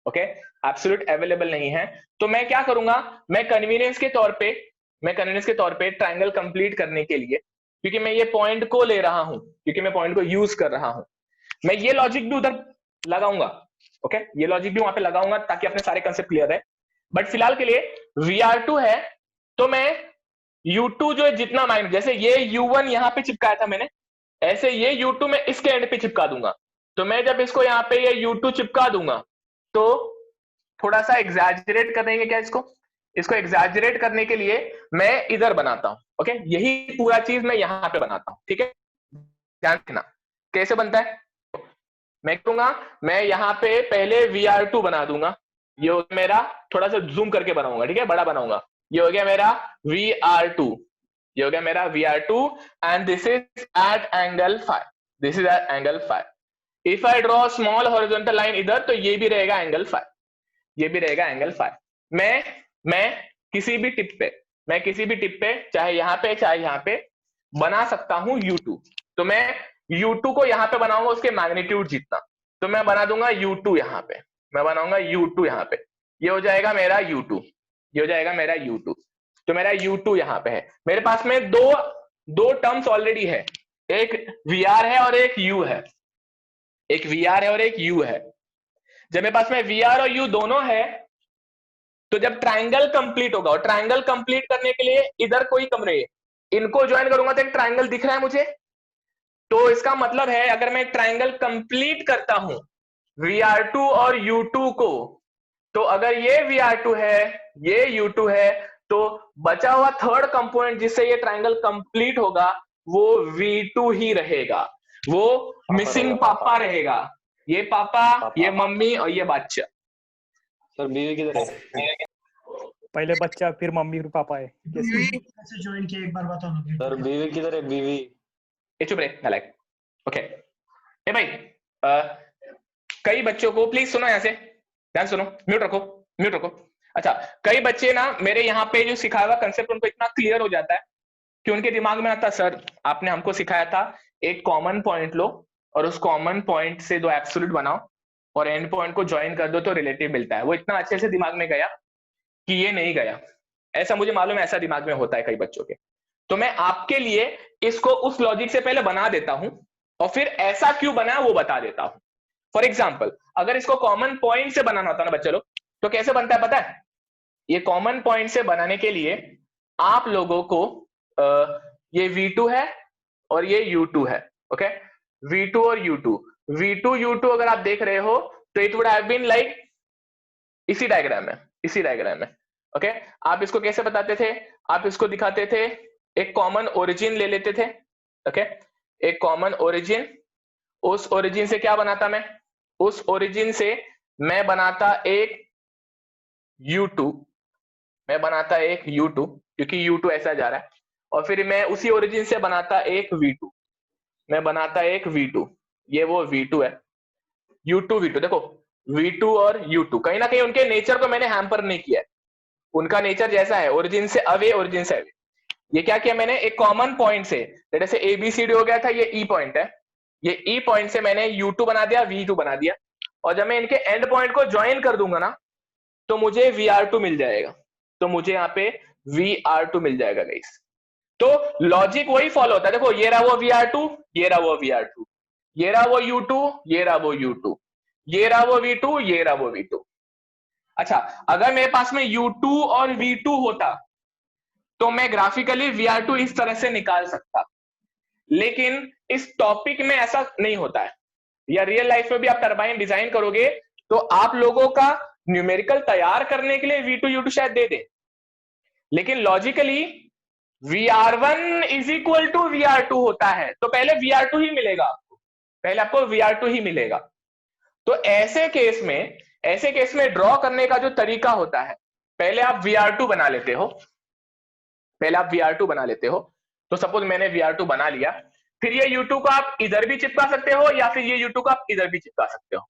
Speaker 1: ओके, एब्सोल्यूट अवेलेबल नहीं है तो मैं क्या करूंगा, मैं कन्वीनियंस के तौर पे ट्रायंगल कंप्लीट करने के लिए, क्योंकि मैं ये पॉइंट को ले रहा हूं, क्योंकि मैं पॉइंट को यूज कर रहा हूं, मैं ये लॉजिक भी उधर लगाऊंगा. ओके, ये लॉजिक भी वहां पे लगाऊंगा ताकि अपने सारे कंसेप्ट क्लियर है. बट फिलहाल के लिए VR2 है तो मैं U2 जो है जितना माइनस, जैसे ये U1 यहाँ पे चिपकाया था मैंने, ऐसे ये U2 मैं इसके एंड पे चिपका दूंगा. तो मैं जब इसको यहाँ पे ये U2 चिपका दूंगा तो थोड़ा सा एग्जैजरेट कर देंगे क्या, इसको एग्जैजरेट करने के लिए मैं इधर बनाता हूं. ओके, यही पूरा चीज मैं यहाँ पे बनाता हूं. ठीक है, ध्यान रखना कैसे बनता है. मैं करूंगा, मैं यहाँ पे पहले VR2 बना दूंगा. ये मेरा, थोड़ा सा जूम करके बनाऊंगा, ठीक है, बड़ा बनाऊंगा. ये हो गया मेरा VR2, ये हो गया मेरा VR2, and this is at angle phi. If I draw small horizontal line इधर तो ये भी रहेगा एंगल फाई. मैं किसी भी टिप पे चाहे यहाँ पे बना सकता हूं U2. तो मैं U2 को यहाँ पे बनाऊंगा उसके मैग्नीट्यूड जितना. तो मैं बना दूंगा U2 यहाँ पे, मैं बनाऊंगा U2 यहाँ पे. ये हो जाएगा मेरा U2. तो मेरा U2 यहाँ पे है. मेरे पास में दो टर्म्स ऑलरेडी है, एक VR है और एक U है. जब मेरे पास में VR और U दोनों है तो जब ट्रायंगल कंप्लीट होगा, और ट्रायंगल कंप्लीट करने के लिए इधर कोई कमरे, इनको ज्वाइन करूंगा तो एक ट्रायंगल दिख रहा है मुझे. तो इसका मतलब है अगर मैं ट्रायंगल कंप्लीट करता हूं VR2 और U2 को, तो अगर ये VR2 है, ये U2 है, तो बचा हुआ थर्ड कंपोनेंट जिससे ये ट्रायंगल कंप्लीट होगा वो V2 ही रहेगा. वो मिसिंग पापा रहेगा. ये पापा, ये मम्मी और ये बच्चा.
Speaker 7: सर बीवी किधर है?
Speaker 3: पहले बच्चा फिर मम्मी फिर पापा है कैसे?
Speaker 5: कैसे ज्वाइन किया एक बार बताओ ना।
Speaker 7: सर बीवी किधर है बीवी?
Speaker 1: ए चुप रहे नालायक। ओके ए भाई कई बच्चों को प्लीज सुनो, यहाँ से ध्यान सुनो, म्यूट रखो म्यूट रखो। अच्छा कई बच्चे ना मेरे यहाँ पे जो सिखाया हुआ कंसेप्ट उनको इतना क्लियर हो जाता है कि उनके दिमाग में आता, सर आपने हमको सिखाया था एक कॉमन पॉइंट लो और उस कॉमन पॉइंट से दो एब्सोल्यूट बनाओ और एंड पॉइंट को ज्वाइन कर दो तो रिलेटिव मिलता है। वो इतना अच्छे से दिमाग में गया कि ये नहीं गया। ऐसा मुझे मालूम है, ऐसा दिमाग में होता है कई बच्चों के। तो मैं आपके लिए इसको उस लॉजिक से पहले बना देता हूं और फिर ऐसा क्यों बना वो बता देता हूं। फॉर एग्जाम्पल अगर इसको कॉमन पॉइंट से बनाना होता ना बच्चे लोग, तो कैसे बनता है पता है? ये कॉमन पॉइंट से बनाने के लिए आप लोगों को ये V2 है और ये U2 है। ओके V2 और U2, V2 U2 अगर आप देख रहे हो तो it would have been like इसी डायग्राम में, इसी डायग्राम में। ओके आप इसको कैसे बताते थे? आप इसको दिखाते थे, एक कॉमन ओरिजिन ले लेते थे। ओके एक कॉमन ओरिजिन, उस ओरिजिन से क्या बनाता मैं? उस ओरिजिन से मैं बनाता एक U2, मैं बनाता एक U2 क्योंकि U2 ऐसा जा रहा है, और फिर मैं उसी ओरिजिन से बनाता एक V2, मैं बनाता एक V2, ये वो V2 है। U2 V2 देखो V2 और U2 कहीं ना कहीं उनके नेचर को मैंने हैम्पर नहीं किया है, उनका नेचर जैसा है ओरिजिन से अवे, ओरिजिन से अवे। ये क्या किया मैंने? एक कॉमन पॉइंट से, जैसे ABCD हो गया था, ये E पॉइंट है, ये E पॉइंट से मैंने U2 बना दिया, V2 बना दिया, और जब मैं इनके एंड पॉइंट को ज्वाइन कर दूंगा ना तो मुझे VR2 मिल जाएगा, तो मुझे यहाँ पे VR2 मिल जाएगा गाइस। तो लॉजिक वही फॉलो होता है। देखो ये रहा वो VR2, ये रहा वो VR2, ये रहा वो U2, ये रहा वो U2, ये रहा वो V2, ये रहा वो V2। अच्छा अगर मेरे पास में U2 और V2 होता तो मैं ग्राफिकली VR2 इस तरह से निकाल सकता, लेकिन इस टॉपिक में ऐसा नहीं होता है, या रियल लाइफ में भी आप टरबाइन डिजाइन करोगे तो आप लोगों का न्यूमेरिकल तैयार करने के लिए V2 U2 शायद दे दे, लेकिन logically VR1 is equal to VR2 होता है, तो पहले VR2 ही मिलेगा आपको, पहले आपको VR2 ही मिलेगा। तो ऐसे केस में ड्रॉ करने का जो तरीका होता है, पहले आप VR2 बना लेते हो, पहले आप VR2 बना लेते हो। तो सपोज मैंने VR2 बना लिया, फिर ये U2 को आप इधर भी चिपका सकते हो या फिर ये U2 को आप इधर भी चिपका सकते हो।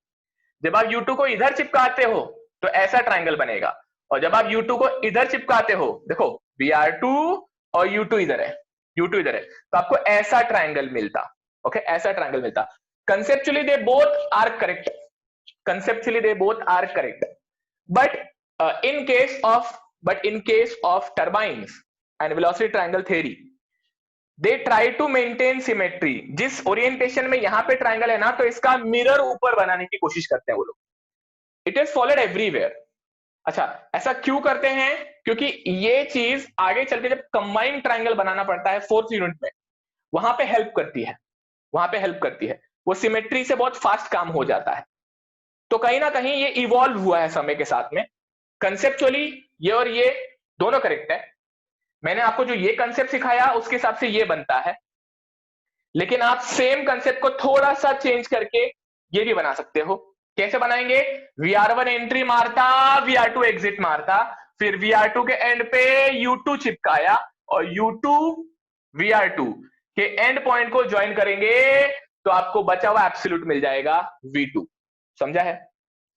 Speaker 1: जब आप U2 को इधर चिपकाते हो तो ऐसा ट्रायंगल बनेगा, और जब आप U2 को इधर चिपकाते हो, देखो VR2 और U2 इधर है, U2 इधर है, तो आपको ऐसा ट्रायंगल मिलता। ओके ऐसा ट्रायंगल मिलता। Conceptually they both are correct, conceptually they both are correct, but in case of turbines and velocity triangle theory they try to maintain symmetry। जिस ओरिएंटेशन में यहाँ पे ट्रायंगल है ना, तो इसका मिरर ऊपर बनाने की कोशिश करते हैं वो लोग। It is followed everywhere. अच्छा ऐसा क्यों करते हैं? क्योंकि ये चीज आगे चल के जब कंबाइंड ट्रायंगल बनाना पड़ता है 4th यूनिट में, वहां पे हेल्प करती है, वहां पे हेल्प करती है, वो सिमेट्री से बहुत फास्ट काम हो जाता है। तो कहीं ना कहीं ये इवॉल्व हुआ है समय के साथ में। कंसेप्चुअली ये और ये दोनों करेक्ट है, मैंने आपको जो ये कंसेप्ट सिखाया उसके हिसाब से ये बनता है, लेकिन आप सेम कंसेप्ट को थोड़ा सा चेंज करके ये भी बना सकते हो। कैसे बनाएंगे? VR1 एंट्री मारता, VR2 एग्जिट मारता, फिर VR2 के एंड पे U2 चिपकाया और U2 VR2 के एंड पॉइंट को ज्वाइन करेंगे तो आपको बचा हुआ एब्सोल्यूट मिल जाएगा V2। समझा है?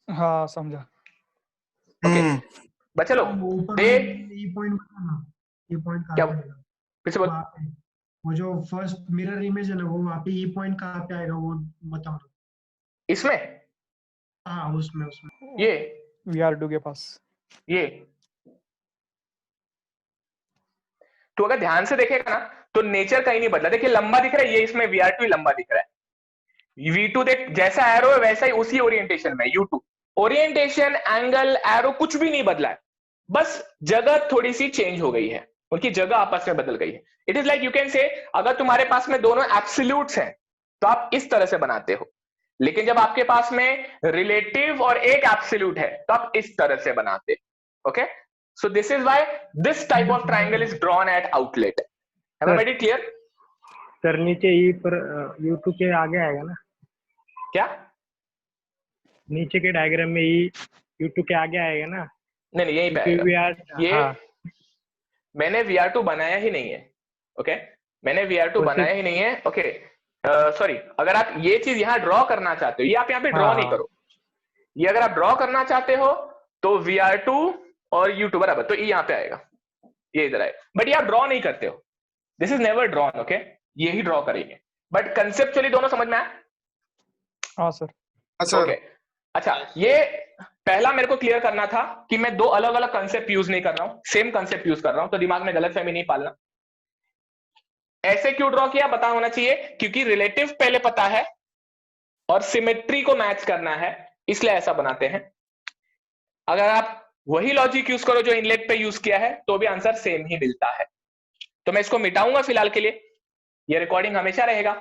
Speaker 3: हाँ समझा।
Speaker 1: ओके बच्चे लोग
Speaker 5: ये पॉइंट बताना, ये पॉइंट
Speaker 1: क्या
Speaker 5: कहाँ पे आएगा?
Speaker 1: किसी बोल,
Speaker 5: वो जो फर्स्ट मिरर इमेज है ना, वो वहाँ पे ये पॉइंट कहाँ पे आएगा वो बताओ।
Speaker 1: इसमें
Speaker 5: हाँ उसमें
Speaker 1: ये
Speaker 3: VR2 के पास
Speaker 1: ये तो अगर ध्यान से देखेगा ना तो नेचर कहीं नहीं बदला। देखिए लंबा दिख रहा है, ये इसमें VR2 लंबा दिख रहा है, V2 देख जैसा एरो है वैसा ही उसी ओरिएंटेशन में U2, ओरिएंटेशन एंगल एरो कुछ भी नहीं बदला है, बस जगह थोड़ी सी चेंज हो गई है, उनकी जगह आपस में बदल गई है। It is like you can say अगर तुम्हारे पास में दोनों एब्सोल्यूट्स हैं तो आप इस तरह से बनाते हो, लेकिन जब आपके पास में रिलेटिव और एक एब्सोल्यूट है तो आप इस तरह से बनाते हो। Okay so this is why this type of triangle is drawn at outlet. Have I made it clear?
Speaker 4: Sir नीचे ई पर U2 के आगे आएगा ना?
Speaker 1: क्या
Speaker 4: नीचे के डायग्राम में ई U2 के आगे आएगा ना?
Speaker 1: नहीं यहीं पे
Speaker 4: क्योंकि
Speaker 1: आएगा ये।
Speaker 4: हाँ
Speaker 1: मैंने VR2 बनाया ही नहीं है, ओके मैंने VR2 बनाया ही नहीं है, ओके सॉरी। अगर आप ये चीज यहाँ ड्रॉ करना चाहते हो, ये आप यहाँ पे ड्रॉ नहीं करो, ये अगर आप ड्रॉ करना चाहते हो तो VR2 और U2 बराबर, तो ये यहाँ पे आएगा, ये इधर आएगा, बट ये आप ड्रॉ नहीं करते हो, this is never drawn, okay ये ही ड्रॉ करेंगे, बट कंसेप्चुअली दोनों समझ में आया?
Speaker 3: हाँ सर।
Speaker 1: ओके अच्छा, ये पहला मेरे को क्लियर करना था कि मैं दो अलग अलग कंसेप्ट यूज नहीं कर रहा हूं, सेम कंसेप्ट यूज कर रहा हूं, तो दिमाग में गलतफहमी नहीं पालना। ऐसे क्यों ड्रॉ किया पता होना चाहिए, क्योंकि रिलेटिव पहले पता है और सिमेट्री को मैच करना है, इसलिए ऐसा बनाते हैं। अगर आप वही लॉजिक यूज करो जो इनलेट पे यूज किया है तो भी आंसर सेम ही मिलता है। तो मैं इसको मिटाऊंगा फिलहाल के लिए, ये रिकॉर्डिंग हमेशा रहेगा,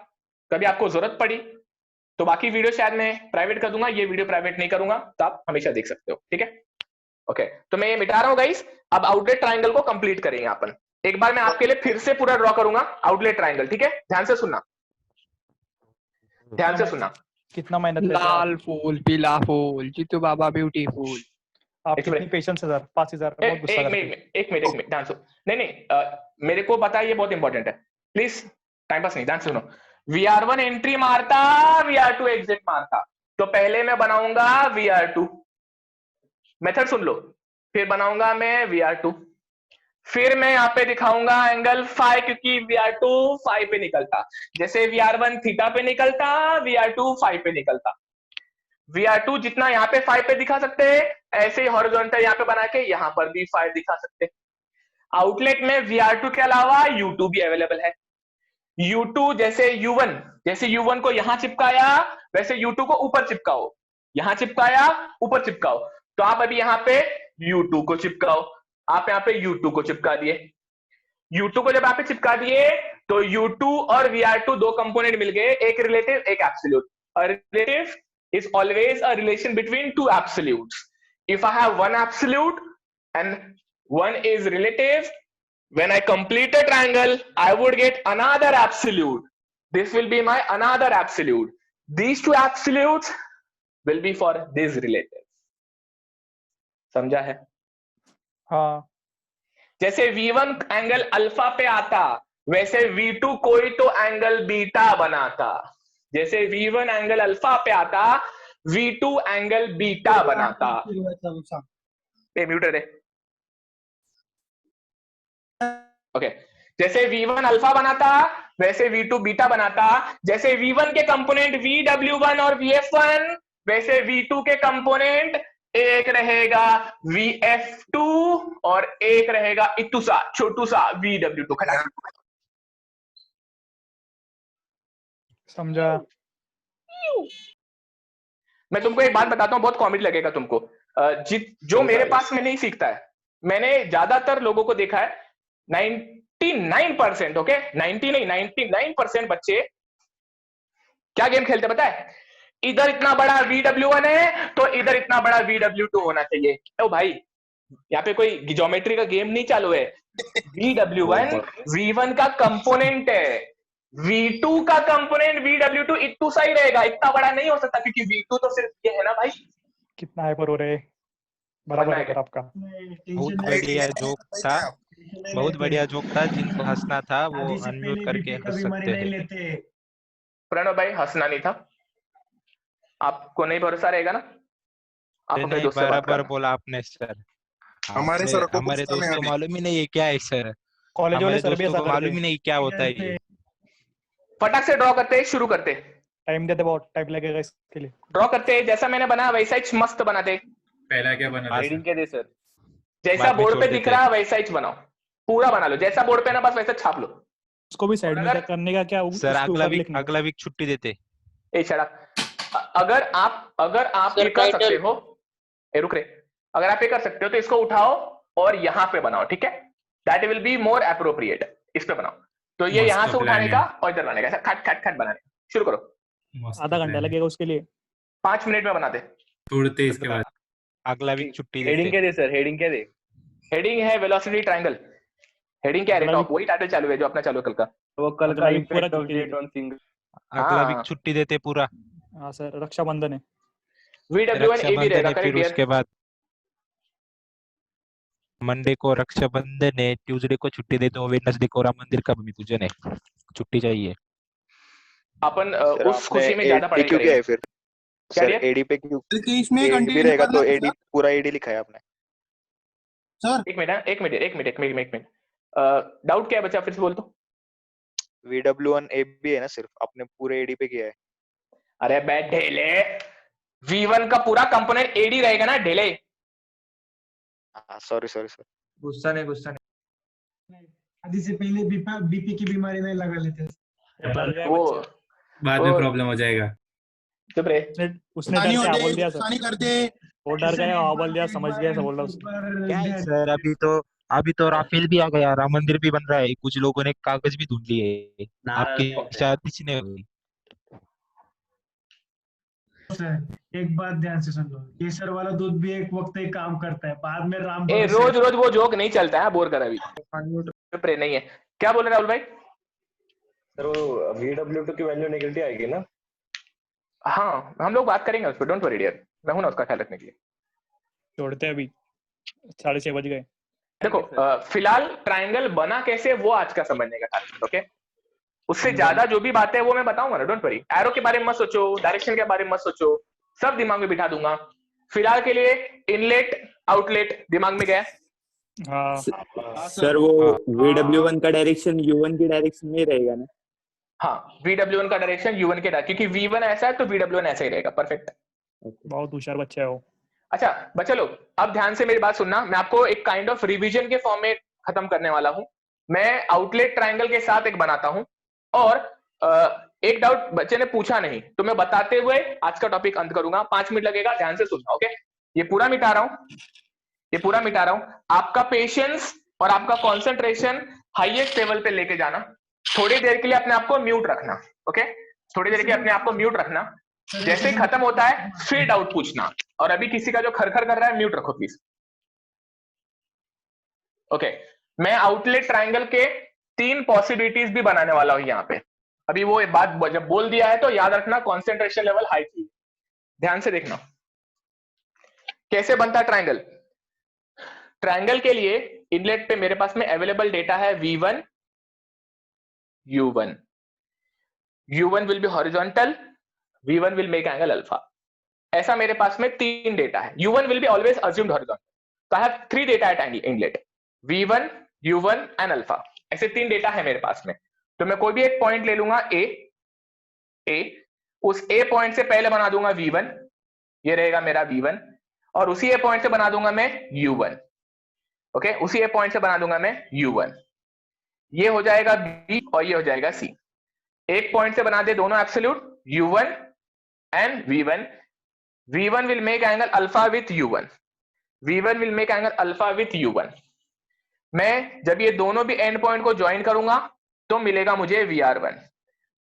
Speaker 1: कभी आपको जरूरत पड़ी तो बाकी वीडियो शायद मैं प्राइवेट कर दूंगा, ये वीडियो प्राइवेट नहीं करूंगा, तो आप हमेशा देख सकते हो, ठीक है ओके। तो मैं ये मिटा रहा हूं गाइस, अब आउटलेट ट्रायंगल को कंप्लीट करेंगे अपन। एक बार मैं आपके लिए फिर से पूरा ड्रॉ करूंगा आउटलेट ट्रायंगल, ठीक है ध्यान से सुनना, ध्यान से सुनना।
Speaker 3: कितना मेहनत लेते हैं आप?
Speaker 11: लाल फूल पीला फूल जीतू बाबा ब्यूटीफुल।
Speaker 3: आप कितनी पेशेंस है सर? 5000 बहुत गुस्सा करते हैं।
Speaker 1: एक मिनट ध्यान सुनो, नहीं मेरे को पता है ये बहुत इंपॉर्टेंट है, प्लीज टाइम पास नहीं, ध्यान से सुनो। VR1 एंट्री मारता, VR2 एग्जिट मारता, तो पहले मैं बनाऊंगा VR2, मेथड सुन लो, फिर बनाऊंगा मैं VR2, फिर मैं यहाँ पे दिखाऊंगा एंगल फाई, क्योंकि VR2 फाई पे निकलता, जैसे VR1 थीटा पे निकलता, VR2 फाई पे निकलता। VR2 जितना यहाँ पे फाई पे दिखा सकते हैं, ऐसे ही हॉरिजॉन्टल यहाँ पे बना के यहाँ पर भी फाई दिखा सकते हैं। आउटलेट में VR2 के अलावा U2 भी अवेलेबल है। U2 जैसे U1 को यहां चिपकाया, वैसे U2 को ऊपर चिपकाओ, यहां चिपकाया ऊपर चिपकाओ, तो आप अभी यहाँ पे U2 को चिपकाओ, आप यहाँ पे U2 को चिपका दिए। U2 को जब आप चिपका दिए तो U2 और VR2 दो कंपोनेंट मिल गए, एक रिलेटिव एक absolute. Relative is always a relation between two absolutes. If I have one absolute and one is relative, when I complete a triangle, I would get another absolute. This will be my another absolute. These two absolutes will be for these relatives. समझा है?
Speaker 3: हाँ।
Speaker 1: जैसे V1 angle alpha पे आता, वैसे V2 कोई तो angle beta बनाता। जैसे V1 एंगल अल्फा पे आता, V2 एंगल बीटा बनाता। म्यूटेड है, ओके। जैसे V1 अल्फा बनाता, वैसे V2 बीटा बनाता। जैसे V1 के कंपोनेंट VW1 और VF1, वैसे V2 के कंपोनेंट एक रहेगा VF2 और एक रहेगा इतू सा छोटू सा VW2।
Speaker 3: समझा।
Speaker 1: मैं तुमको एक बात बताता हूँ, बहुत कॉमेडी लगेगा तुमको। जो मेरे पास में नहीं सीखता है, मैंने ज्यादातर लोगों को देखा है, 99% ओके 90 नहीं 99% बच्चे क्या गेम खेलते पता है? इधर इतना बड़ा VW1 है तो इधर इतना बड़ा VW2 होना चाहिए। ओ भाई, यहाँ पे कोई ज्योमेट्री का गेम नहीं चालू है। VW1 V1 का कंपोनेंट है, V2 का कंपोनेंट VW2 इतना सा ही रहेगा, इतना बड़ा नहीं हो सकता, क्योंकि V2 तो सिर्फ ये है ना भाई।
Speaker 3: कितना हाइपर हो रहे, बराबर है आपका।
Speaker 10: बहुत बढ़िया जोक था, बहुत बढ़िया जोक था। जिनको हंसना था वो अनम्यूट करके हंस सकते हैं।
Speaker 1: प्रणव भाई हंसना नहीं था, आपको नहीं भरोसा रहेगा ना? आप अपने दोस्त से बात
Speaker 10: बराबर
Speaker 1: करना।
Speaker 10: बोला आपने सर।
Speaker 6: हमारे सर को
Speaker 10: हमारे
Speaker 6: गुस्सा में
Speaker 10: दोस्त को
Speaker 6: आने।
Speaker 10: मालूम ही नहीं है क्या है सर,
Speaker 3: कॉलेज वाले
Speaker 10: हमारे
Speaker 3: सर भी
Speaker 10: दोस्तों
Speaker 3: ऐसा
Speaker 10: को मालूम
Speaker 3: करते
Speaker 10: ही नहीं क्या होता है ये।
Speaker 1: फटाक से ड्रॉ करते, शुरू करते,
Speaker 3: टाइम देते, बहुत टाइम लगेगा इसके लिए।
Speaker 1: ड्रॉ करते, जैसा मैंने बनाया वैसा ही मस्त बनाते।
Speaker 8: पहला क्या बना था
Speaker 2: रीडिंग क्या दे सर?
Speaker 1: जैसा
Speaker 10: बाद में
Speaker 1: बोर्ड
Speaker 10: छोड़
Speaker 1: पे
Speaker 10: देते
Speaker 1: दिख रहा है वैसा ही बनाओ, पूरा बना लो, जैसा बोर्ड पे ना बस वैसा छाप लो।
Speaker 3: उसको भी साइड में करने का क्या,
Speaker 10: सर
Speaker 3: उसके ऊपर लिखना।
Speaker 10: अगला वीक छुट्टी देते।
Speaker 1: ए शराब, अगर आप
Speaker 9: सर,
Speaker 1: ये कर सकते
Speaker 9: टाइटल।
Speaker 1: हो, रुक रे, अगर आप ये कर सकते हो तो इसको उठाओ और यहाँ पे बनाओ, ठीक है? That will be more appropriate. इस पे बनाओ, तो ये
Speaker 8: मस्त
Speaker 1: यहाँ से उठाने
Speaker 8: plan
Speaker 1: का
Speaker 8: है।
Speaker 1: और इधर लाने का, ऐसा खट खट खट बनाने का। शुरू करो,
Speaker 8: मस्त
Speaker 3: आधा घंटा
Speaker 8: plan है।
Speaker 3: लगेगा उसके लिए।
Speaker 1: 5 मिनट में बनाते।
Speaker 8: तोड़ते इसके बाद।
Speaker 10: अगला वीक छुट्टी
Speaker 2: हेडिंग
Speaker 10: देते।
Speaker 2: क्या दे सर? हेडिंग क्या दे?
Speaker 1: हेडिंग है वेलोसिटी ट्रायंगल। हेडिंग क्या है?
Speaker 3: अगला
Speaker 1: टॉप वही टाइटल चालू है जो अपना चालू है कल का।
Speaker 2: वो कल
Speaker 3: अगला
Speaker 2: का
Speaker 3: वीक पूरा
Speaker 2: इम्पैक्ट ऑफ
Speaker 3: छुट्टी
Speaker 2: जेट
Speaker 3: देते।
Speaker 2: On single.
Speaker 10: अगला
Speaker 1: हाँ।
Speaker 10: वीक छुट्टी देते पूरा।
Speaker 3: हाँ सर, रक्षाबंधन है।
Speaker 1: VW1 AB
Speaker 10: रक्षाबंधन
Speaker 1: रहेगा,
Speaker 10: है फिर
Speaker 1: करेक्ट?
Speaker 10: उसके बाद मंडे को रक्षाबंधन है, ट्यूसडे को छुट्टी देते हो, वेडनेसडे को राम मंदिर का भूमि पूजन है, छुट्टी चाहिए।
Speaker 1: अपन
Speaker 2: सर
Speaker 1: उस खुशी में
Speaker 2: आपने
Speaker 1: ज्यादा
Speaker 2: एडी
Speaker 1: पढ़ाई
Speaker 2: क्यों किया
Speaker 1: करेंगे।
Speaker 2: है फिर?
Speaker 1: क्या
Speaker 2: सर
Speaker 1: डियर?
Speaker 2: एडी पे क्यों?
Speaker 6: बल्कि इसमें
Speaker 2: एडी भी
Speaker 6: कंटिन्यू
Speaker 2: रहेगा
Speaker 6: करना
Speaker 2: तो
Speaker 6: है
Speaker 2: एडी
Speaker 6: सर।
Speaker 2: पूरा एडी लिखा है आपने?
Speaker 6: सर
Speaker 1: एक मिनट, एक मिनट, एक मिनट, एक मिनट, एक मिनट। डाउट क्या है बच्चा, फिर से बोल दो।
Speaker 2: VW1 AB है ना, सिर्फ आपने पूरे एडी पे किया है।
Speaker 1: अरे बे ढेले, V1 का पूरा कंपोनेंट एडी रहेगा ना ढेले।
Speaker 2: हाँ सॉरी सॉरी सर।
Speaker 12: गुस्सा नहीं।
Speaker 5: शादी से पहले बीपी की बीमारी नहीं लगा लेते।
Speaker 1: वो
Speaker 8: बाद में प्रॉब्लम हो जाएगा।
Speaker 1: चुप रहे।
Speaker 3: उसने डर के हाँ बोल दिया सर,
Speaker 6: करते
Speaker 3: वो डर गया, हाँ बोल दिया, समझ गया, सब बोल रहा उसने।
Speaker 10: क्या है सर, अभी तो राफेल भी आ गया, राम मंदिर भी बन रहा है, कुछ लोगों ने कागज भी ढूंढ लिए, आपकी शायद किसी ने हुई।
Speaker 5: एक बात ध्यान से सुन लो, केसर वाला दूध भी एक वक्त एक काम करता है, बाद में राम
Speaker 1: ए रोज रोज वो जोक नहीं चलता है, बोर कर अभी। चुप रहे, नहीं है। क्या बोल रहे राहुल भाई?
Speaker 7: सर वो VW2 की वैल्यू नेगेटिव आएगी ना?
Speaker 1: हाँ, हम लोग बात करेंगे उस पर, डोंट वरी डियर, मैं हूं ना उसका ख्याल रखने के लिए।
Speaker 3: छोड़ते अभी 6:30 बज गए।
Speaker 1: देखो फिलहाल ट्रायंगल बना कैसे वो आज का समझने का टारगेट, ओके? उससे ज्यादा जो भी बातें है वो मैं बताऊंगा ना, डोंट वरी। एरो के बारे में मत सोचो, डायरेक्शन के बारे में मत सोचो, सब दिमाग में बिठा दूंगा। फिलहाल के लिए इनलेट आउटलेट दिमाग में गया?
Speaker 3: हाँ
Speaker 12: सर वो VW1 का डायरेक्शन U1 की डायरेक्शन में रहेगा ना?
Speaker 1: हाँ, VW1 का डायरेक्शन U1 के डायरेक्शन, क्योंकि V1 ऐसा है तो VW1 ऐसा ही रहेगा। परफेक्ट,
Speaker 3: बहुत होशियार बच्चा है वो।
Speaker 1: अच्छा बच्चा लोग अब ध्यान से मेरी बात सुनना, मैं आपको एक काइंड ऑफ रिवीजन के फॉर्म में खत्म करने वाला हूं। मैं आउटलेट ट्रायंगल के साथ एक बनाता हूं, और एक डाउट बच्चे ने पूछा नहीं तो मैं बताते हुए आज का टॉपिक अंत करूंगा। 5 मिनट लगेगा, ध्यान से सुनना, ओके? ये पूरा मिटा रहा हूं, ये पूरा मिटा रहा हूं। आपका पेशेंस और आपका कॉन्सेंट्रेशन हाईएस्ट लेवल पे लेके जाना। थोड़ी देर के लिए अपने आप को म्यूट रखना, ओके? थोड़ी देर के लिए अपने आप को म्यूट रखना। जैसे खत्म होता है फिर डाउट पूछना, और अभी किसी का जो खरखर कर रहा है म्यूट रखो प्लीज, ओके? मैं आउटलेट ट्रायंगल के 3 पॉसिबिलिटीज भी बनाने वाला हूं यहाँ पे। अभी वो बात जब बोल दिया है तो याद रखना, कॉन्सेंट्रेशन लेवल हाई चाहिए। ध्यान से देखना कैसे बनता है ट्रायंगल। ट्रायंगल के लिए इनलेट पे मेरे पास में अवेलेबल डेटा है V1 U1। U1 will be horizontal, V1 will make angle alpha. ऐसा मेरे पास में 3 डेटा है। U1 will be always assumed horizontal, तो I have 3 data at inlet, V1 U1 and alpha. ऐसे 3 डेटा है मेरे पास में। तो मैं कोई भी एक पॉइंट ले लूंगा A, उस A पॉइंट से पहले बना दूंगा V1, ये रहेगा मेरा V1, और उसी A पॉइंट से बना दूंगा मैं U1, ओके? उसी A पॉइंट से बना दूंगा मैं U1, ये हो जाएगा B और ये हो जाएगा C। एक पॉइंट से बना दे दोनों absolute, U1 and V1। V1 will make angle alpha with U1, V1 will make angle alpha with U1। मैं जब ये दोनों भी एंड पॉइंट को ज्वाइन करूंगा तो मिलेगा मुझे VR1,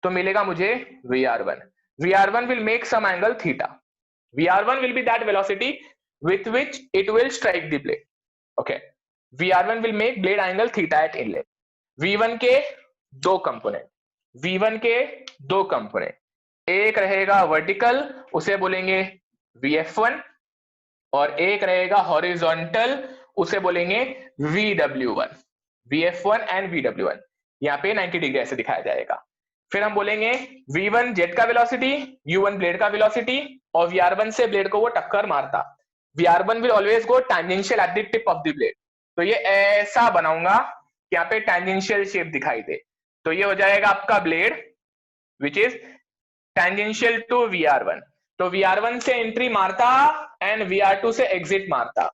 Speaker 1: तो मिलेगा मुझे VR1। VR1 will make some angle theta, VR1 will be that velocity with which it will strike the blade, okay? VR1 will make blade angle theta at inlet। V1 के 2 component, V1 के 2 component, एक रहेगा vertical, उसे बोलेंगे VF1, और एक रहेगा horizontal, उसे बोलेंगे VW1। VF1 एंड VW1 यहाँ पे 90 डिग्री ऐसे दिखाया जाएगा। फिर हम बोलेंगे V1 जेट का वेलोसिटी, U1 ब्लेड का वेलोसिटी, और VR1 से ब्लेड को वो टक्कर मारता। VR1 will always go tangential at the tip of the blade. तो ये ऐसा बनाऊंगा कि यहाँ पे टैंजेंशियल शेप दिखाई दे। तो ये हो जाएगा आपका blade which is tangential to VR1। तो VR1 से एंट्री मारता एंड VR2 से एग्जिट मारता,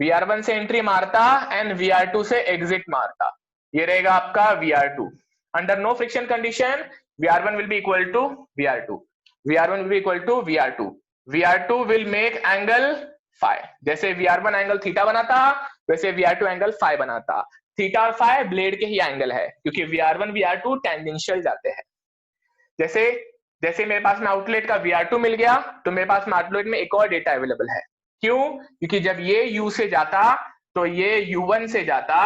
Speaker 1: VR1 से एंट्री मारता एंड VR2 से एग्जिट मारता। ये रहेगा आपका VR2। Under no friction condition VR1 will be equal to VR2, VR1 will be equal to VR2। VR2 will make angle phi, जैसे VR1 एंगल थीटा बनाता वैसे VR2 एंगल फाई बनाता। Theta और फाई ब्लेड के ही angle है, क्योंकि VR1 VR2 tangential जाते हैं। जैसे मेरे पास में आउटलेट का VR2 मिल गया, तो मेरे पास में आउटलेट में एक और डेटा अवेलेबल है। क्यों? क्योंकि जब ये U से जाता तो ये U1 से जाता,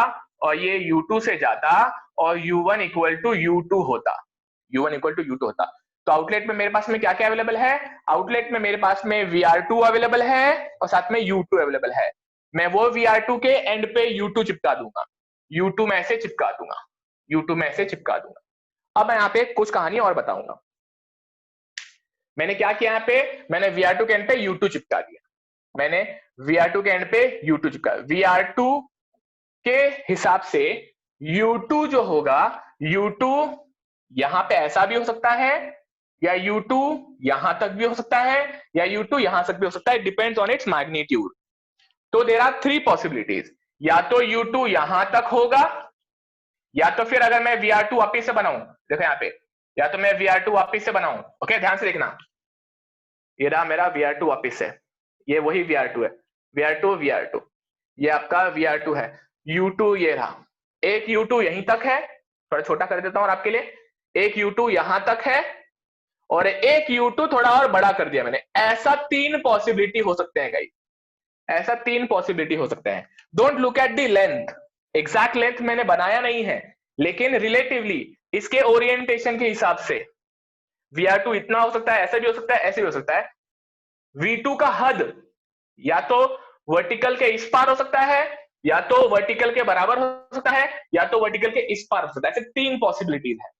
Speaker 1: और ये U2 से जाता, और U1 इक्वल टू U2 होता, U1 इक्वल टू U2 होता। तो आउटलेट में मेरे पास में क्या क्या अवेलेबल है? आउटलेट में मेरे पास में VR2 अवेलेबल है और साथ में U2 अवेलेबल है। मैं वो VR2 के एंड पे U2 चिपका दूंगा, U2 में ऐसे चिपका दूंगा, U2 में ऐसे चिपका दूंगा। अब मैं यहाँ पे कुछ कहानी और बताऊंगा। मैंने क्या किया यहाँ पे, मैंने VR2 के एंड पे U2 चिपका दिया, मैंने VR2 के एंड पे U2 चिपका। VR2 के हिसाब से U2 जो होगा, U2 यहां पे ऐसा भी हो सकता है, या U2 यहां तक भी हो सकता है, या U2 यहां तक भी हो सकता है, डिपेंड्स ऑन इट्स मैग्नीट्यूड। तो देयर आर 3 पॉसिबिलिटीज, या तो U2 यहां तक होगा, या तो फिर अगर मैं VR2 वापिस से बनाऊं, देखो यहाँ पे, या तो मैं VR2 वापिस से बनाऊं, ओके ध्यान से देखना, ये रहा मेरा VR2 वापिस से, ये वही VR2 है, VR2 ये आपका VR2 है, U2 ये रहा, एक U2 यहीं तक है, थोड़ा छोटा कर देता हूं आपके लिए, एक U2 यहां तक है, और एक U2 थोड़ा और बड़ा कर दिया मैंने। ऐसा 3 पॉसिबिलिटी हो सकते हैं गाइस, ऐसा 3 पॉसिबिलिटी हो सकते हैं। Don't look at the length, exact length मैंने बनाया नहीं है, लेकिन रिलेटिवली इसके ओरिएंटेशन के हिसाब से VR2 इतना हो सकता है, ऐसे भी हो सकता है, ऐसे भी हो सकता है। V2 का हद या तो वर्टिकल के इस पार हो सकता है, या तो वर्टिकल के बराबर हो सकता है, या तो वर्टिकल के इस पार हो सकता है। ऐसे 3 पॉसिबिलिटीज है।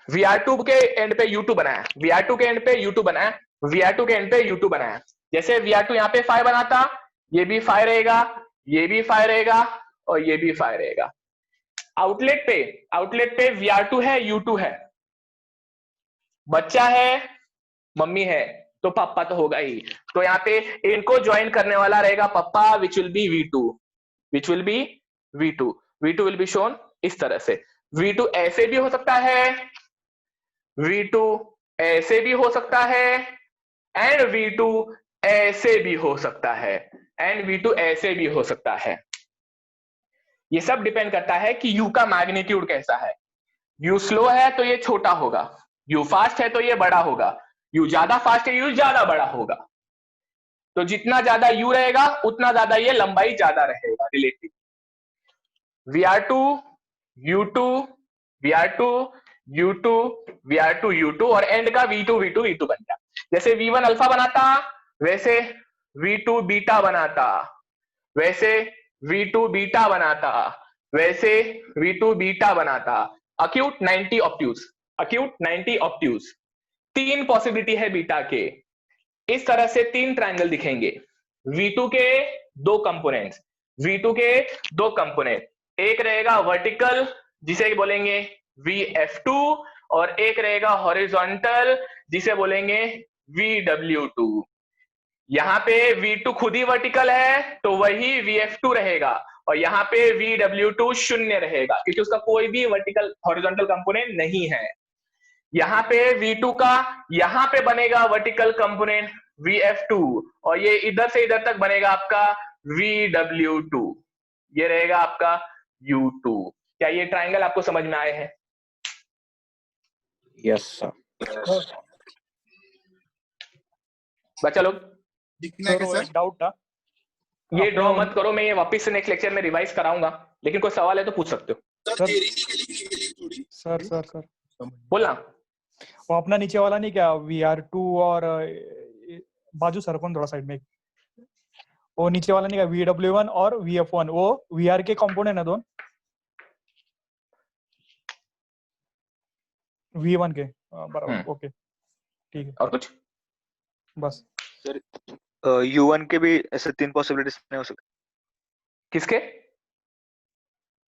Speaker 1: VR2 के एंड पे U2 बनाया, VR2 के एंड पे U2 बनाया, VR2 के एंड पे U2 बनाया। जैसे VR2 यहाँ पे 5 बनाता, ये भी 5 रहेगा, ये भी 5 रहेगा, और ये भी 5 रहेगा। आउटलेट पे VR2 है, U2 है, बच्चा है, मम्मी है, तो पापा तो होगा ही। तो यहाँ पे इनको ज्वाइन करने वाला रहेगा पापा, which will be V2, which will be V2। V2 will be shown इस तरह से। V2 ऐसे भी हो सकता है, V2 ऐसे भी हो सकता है, एंड V2 ऐसे भी हो सकता है, एंड V2 ऐसे भी हो सकता है। ये सब डिपेंड करता है कि U का मैग्नीट्यूड कैसा है। U स्लो है तो ये छोटा होगा, U फास्ट है तो ये बड़ा होगा, U ज्यादा फास्ट है, U ज्यादा बड़ा होगा। तो जितना ज्यादा U रहेगा उतना ज्यादा ये लंबाई ज्यादा रहेगा relative. VR2 U2 VR2 U2 VR2 U2 और एंड का V2 V2 V2 बन गया। जैसे V1 अल्फा बनाता, वैसे V2 बीटा बनाता, वैसे V2 बीटा बनाता, वैसे V2 बीटा बनाता। Acute 90 obtuse, acute 90 obtuse. 3 possibility है बीटा के। इस तरह से 3 ट्रायंगल दिखेंगे। V2 के 2 कंपोनेंट्स, V2 के 2 कंपोनेंट, एक रहेगा वर्टिकल जिसे बोलेंगे VF2, और एक रहेगा हॉरिजॉन्टल जिसे बोलेंगे VW2। यहाँ पे V2 खुद ही वर्टिकल है तो वही VF2 रहेगा, और यहाँ पे VW2 शून्य रहेगा क्योंकि उसका कोई भी वर्टिकल हॉरिजॉन्टल कंपोनेंट नहीं है। यहाँ पे V2 का यहाँ पे बनेगा वर्टिकल कंपोनेंट VF2, और ये इधर से इधर तक बनेगा आपका VW2, ये रहेगा आपका U2। क्या ये ट्रायंगल आपको समझ में आए हैं?
Speaker 12: Yes sir.
Speaker 1: बच्चा लोग
Speaker 3: डाउट था,
Speaker 1: ये ड्रॉ मत करो, मैं ये वापस से नेक्स्ट लेक्चर में रिवाइज कराऊंगा, लेकिन कोई सवाल है तो पूछ सकते हो।
Speaker 3: सर
Speaker 1: बोलना।
Speaker 3: वो अपना नीचे वाला नहीं क्या VR2 और बाजू सरपन थोड़ा साइड में, वो नीचे वाला नहीं क्या VW1 और VF1, वो VR के कंपोनेंट है दोनों, V1 के बराबर। ओके ठीक है।
Speaker 1: और कुछ
Speaker 3: बस
Speaker 2: सर U1 के भी ऐसे 3 पॉसिबिलिटीज नहीं हो सकते?
Speaker 1: किसके?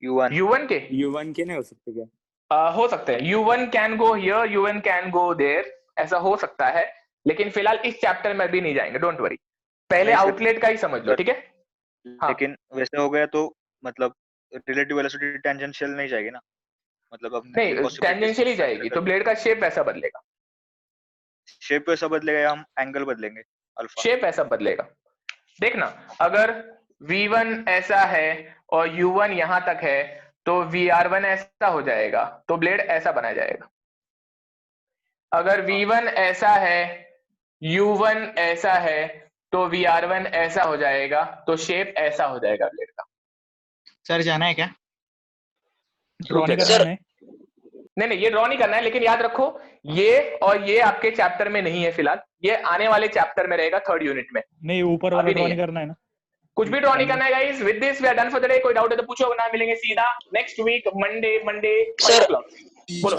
Speaker 2: U1
Speaker 12: U1 के नहीं हो सकते क्या?
Speaker 1: हो सकते हैं। U1 can go here, U1 can go there, ऐसा हो सकता है, लेकिन फिलहाल इस चैप्टर में भी नहीं जाएंगे, डोंट वरी। पहले आउटलेट का ही समझ लो, ठीक है? हाँ।
Speaker 2: लेकिन वैसे हो गया तो मतलब रिलेटिव वेलोसिटी टेंजेंशियल नहीं जाएगी ना, मतलब अब
Speaker 1: नहीं टेंजेंशियल ही जाएगी, तो ब्लेड का शेप वैसा बदलेगा।
Speaker 2: शेप वैसा बदलेगा या हम एंगल बदलेंगे? अल्फा
Speaker 1: शेप ऐसा बदलेगा। देखना, अगर V1 ऐसा है और U1 यहां तक है तो VR1 ऐसा हो जाएगा, तो ब्लेड ऐसा बनाया जाएगा। अगर V1 ऐसा है, U1 ऐसा है, तो VR1 ऐसा हो जाएगा, तो शेप ऐसा हो जाएगा ब्लेड का।
Speaker 6: सर जाना है क्या?
Speaker 3: ड्रॉ नहीं करना है?
Speaker 1: नहीं ये ड्रॉ नहीं करना है, लेकिन याद रखो ये और ये आपके चैप्टर में नहीं है फिलहाल, ये आने वाले चैप्टर में रहेगा, 3rd यूनिट में।
Speaker 3: नहीं ऊपर वाला ड्रॉ नहीं करना है ना?
Speaker 1: कुछ भी ड्रॉ नहीं करना है guys. With this we are done for the day. कोई डाउट है तो पूछो, वरना मिलेंगे सीधा नेक्स्ट वीक मंडे 5 o'clock। बोलो।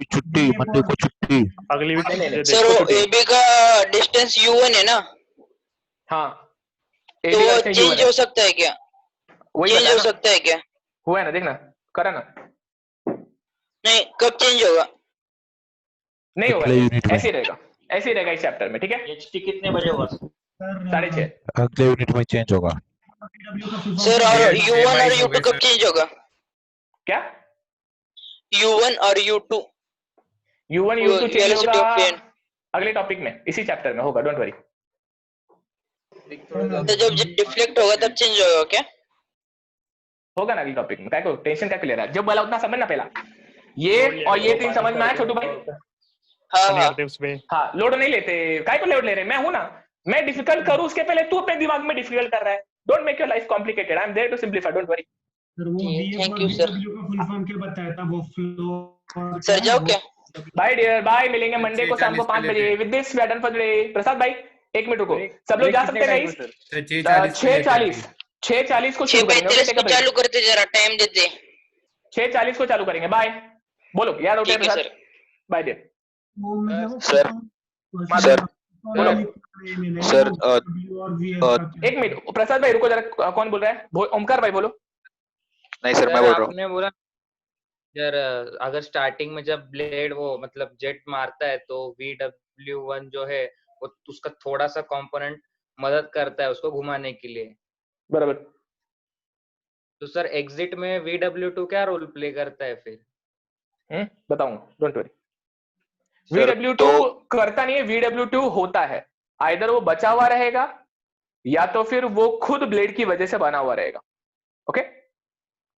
Speaker 13: छुट्टी, मंडे को छुट्टी।
Speaker 3: अगली वीक
Speaker 9: सर वो एबी का डिस्टेंस U1 है ना?
Speaker 1: हाँ,
Speaker 9: तो वो चेंज हो सकता है क्या? चेंज हो सकता है क्या?
Speaker 1: हुआ है ना, देखना, करा ना।
Speaker 9: नहीं, कब चेंज होगा?
Speaker 1: नहीं होगा, ऐसे ही रहेगा, ऐसे ही रहेगा इस चैप्टर में, ठीक है।
Speaker 6: एचटी कितने बजे होगा?
Speaker 1: 6:30।
Speaker 13: अगले यूनिट में चेंज होगा।
Speaker 9: सर और U1 और U2 कब चेंज होगा?
Speaker 1: क्या?
Speaker 9: U1 और U2
Speaker 1: चेंज होगा अगले टॉपिक में, इसी चैप्टर में होगा, डोंट वरी।
Speaker 9: तो जब डिफ्लेक्ट होगा तब चेंज होगा क्या?
Speaker 1: होगा ना अगले टॉपिक में, क्या को टेंशन क्या ले रहा है? जब बोला उतना समझना पहला, ये और ये 3 समझ में आया छोटू भाई? हाँ, लोड नहीं लेते, काय को लोड ले रहे? मैं हूं ना, मैं डिफिकल्ट करूं उसके पहले तू अपने दिमाग में डिफिकल्ट कर रहा है। Don't make your life complicated, I am there to simplify, don't worry.
Speaker 9: Thank you sir.
Speaker 5: Full form क्या बताया था वो? फ्लो
Speaker 9: सर जाओ क्या?
Speaker 1: बाय डियर, बाय, मिलेंगे मंडे को शाम को 5 बजे। With this we are done for the day. Prasad भाई 1 मिनट रुको, सब लोग जा सकते हैं गाइस? 6:40 को शुरू करेंगे।
Speaker 9: 6:45 चालू करते, जरा टाइम देते।
Speaker 1: 6:40 को चालू करेंगे। बाय, बोलो यार, उठे Prasad, bye dear.
Speaker 2: Sir sir
Speaker 1: 1 minute Prasad भाई रुको जरा, कौन बोल रहा है? ओमकार भाई बोलो।
Speaker 2: नहीं सर, मैं बोल रहा हूँ।
Speaker 14: आपने बोला यार, अगर स्टार्टिंग में जब ब्लेड वो मतलब जेट मारता है तो VW1 जो है वो उसका थोड़ा सा कंपोनेंट मदद करता है उसको घुमाने के लिए,
Speaker 1: बराबर।
Speaker 14: तो सर एग्जिट में VW2 क्या रोल प्ले करता है फिर?
Speaker 1: बताऊंगा, डोंट वरी। VW2 करता नहीं है, VW2 होता है, आइदर वो बचा हुआ रहेगा या तो फिर वो खुद ब्लेड की वजह से बना हुआ रहेगा। Okay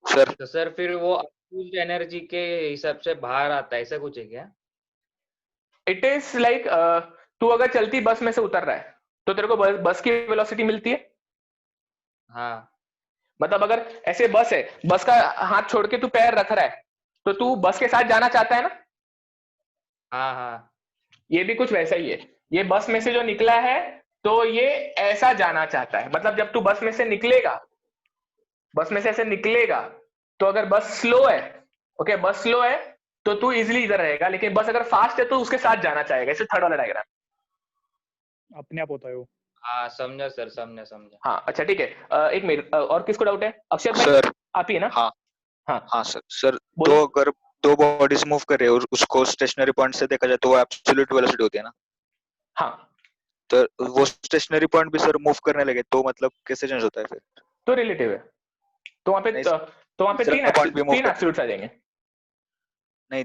Speaker 2: sir.
Speaker 14: तो सर फिर वो अक्यूज्ड एनर्जी के हिसाब से बाहर आता है, ऐसा कुछ है क्या?
Speaker 1: इट इज लाइक तू अगर चलती बस में से उतर रहा है तो तेरे को बस की वेलोसिटी मिलती है।
Speaker 14: हाँ,
Speaker 1: मतलब अगर ऐसे बस है, बस का हाथ छोड़ के तू पैर रख रहा है तो तू बस के साथ जाना चाहता है ना?
Speaker 14: हाँ,
Speaker 1: ये भी कुछ वैसा ही है। ये बस में से जो निकला है तो ये ऐसा जाना चाहता है। मतलब जब तू बस में से निकलेगा, बस में से ऐसे निकलेगा, तो अगर बस स्लो है, ओके, बस स्लो है तो तू इजीली इधर रहेगा, लेकिन बस अगर फास्ट है तो उसके साथ जाना चाहेगा। इसे थर्ड वाला डायग्राम
Speaker 3: अपने आप होता है वो।
Speaker 14: हाँ समझा सर, समझा।
Speaker 1: हाँ अच्छा ठीक है। 1 मिनट, और किसको डाउट है? अक्षर भाई
Speaker 2: सर
Speaker 1: आप ही है ना?
Speaker 2: हाँ सर दो अगर 2 बॉडीज मूव कर रहे हो और उसको स्टेशनरी पॉइंट से देखा जाए तो वो एब्सोल्यूट वेलोसिटी होती है ना?
Speaker 1: हाँ,
Speaker 2: तो वो स्टेशनरी पॉइंट भी सर मूव करने लगे तो मतलब कैसे चेंज होता है फिर?
Speaker 1: तो रिलेटिव है, तो वहां पे 3 एब्सोल्यूट्स आ जाएंगे।
Speaker 2: नहीं,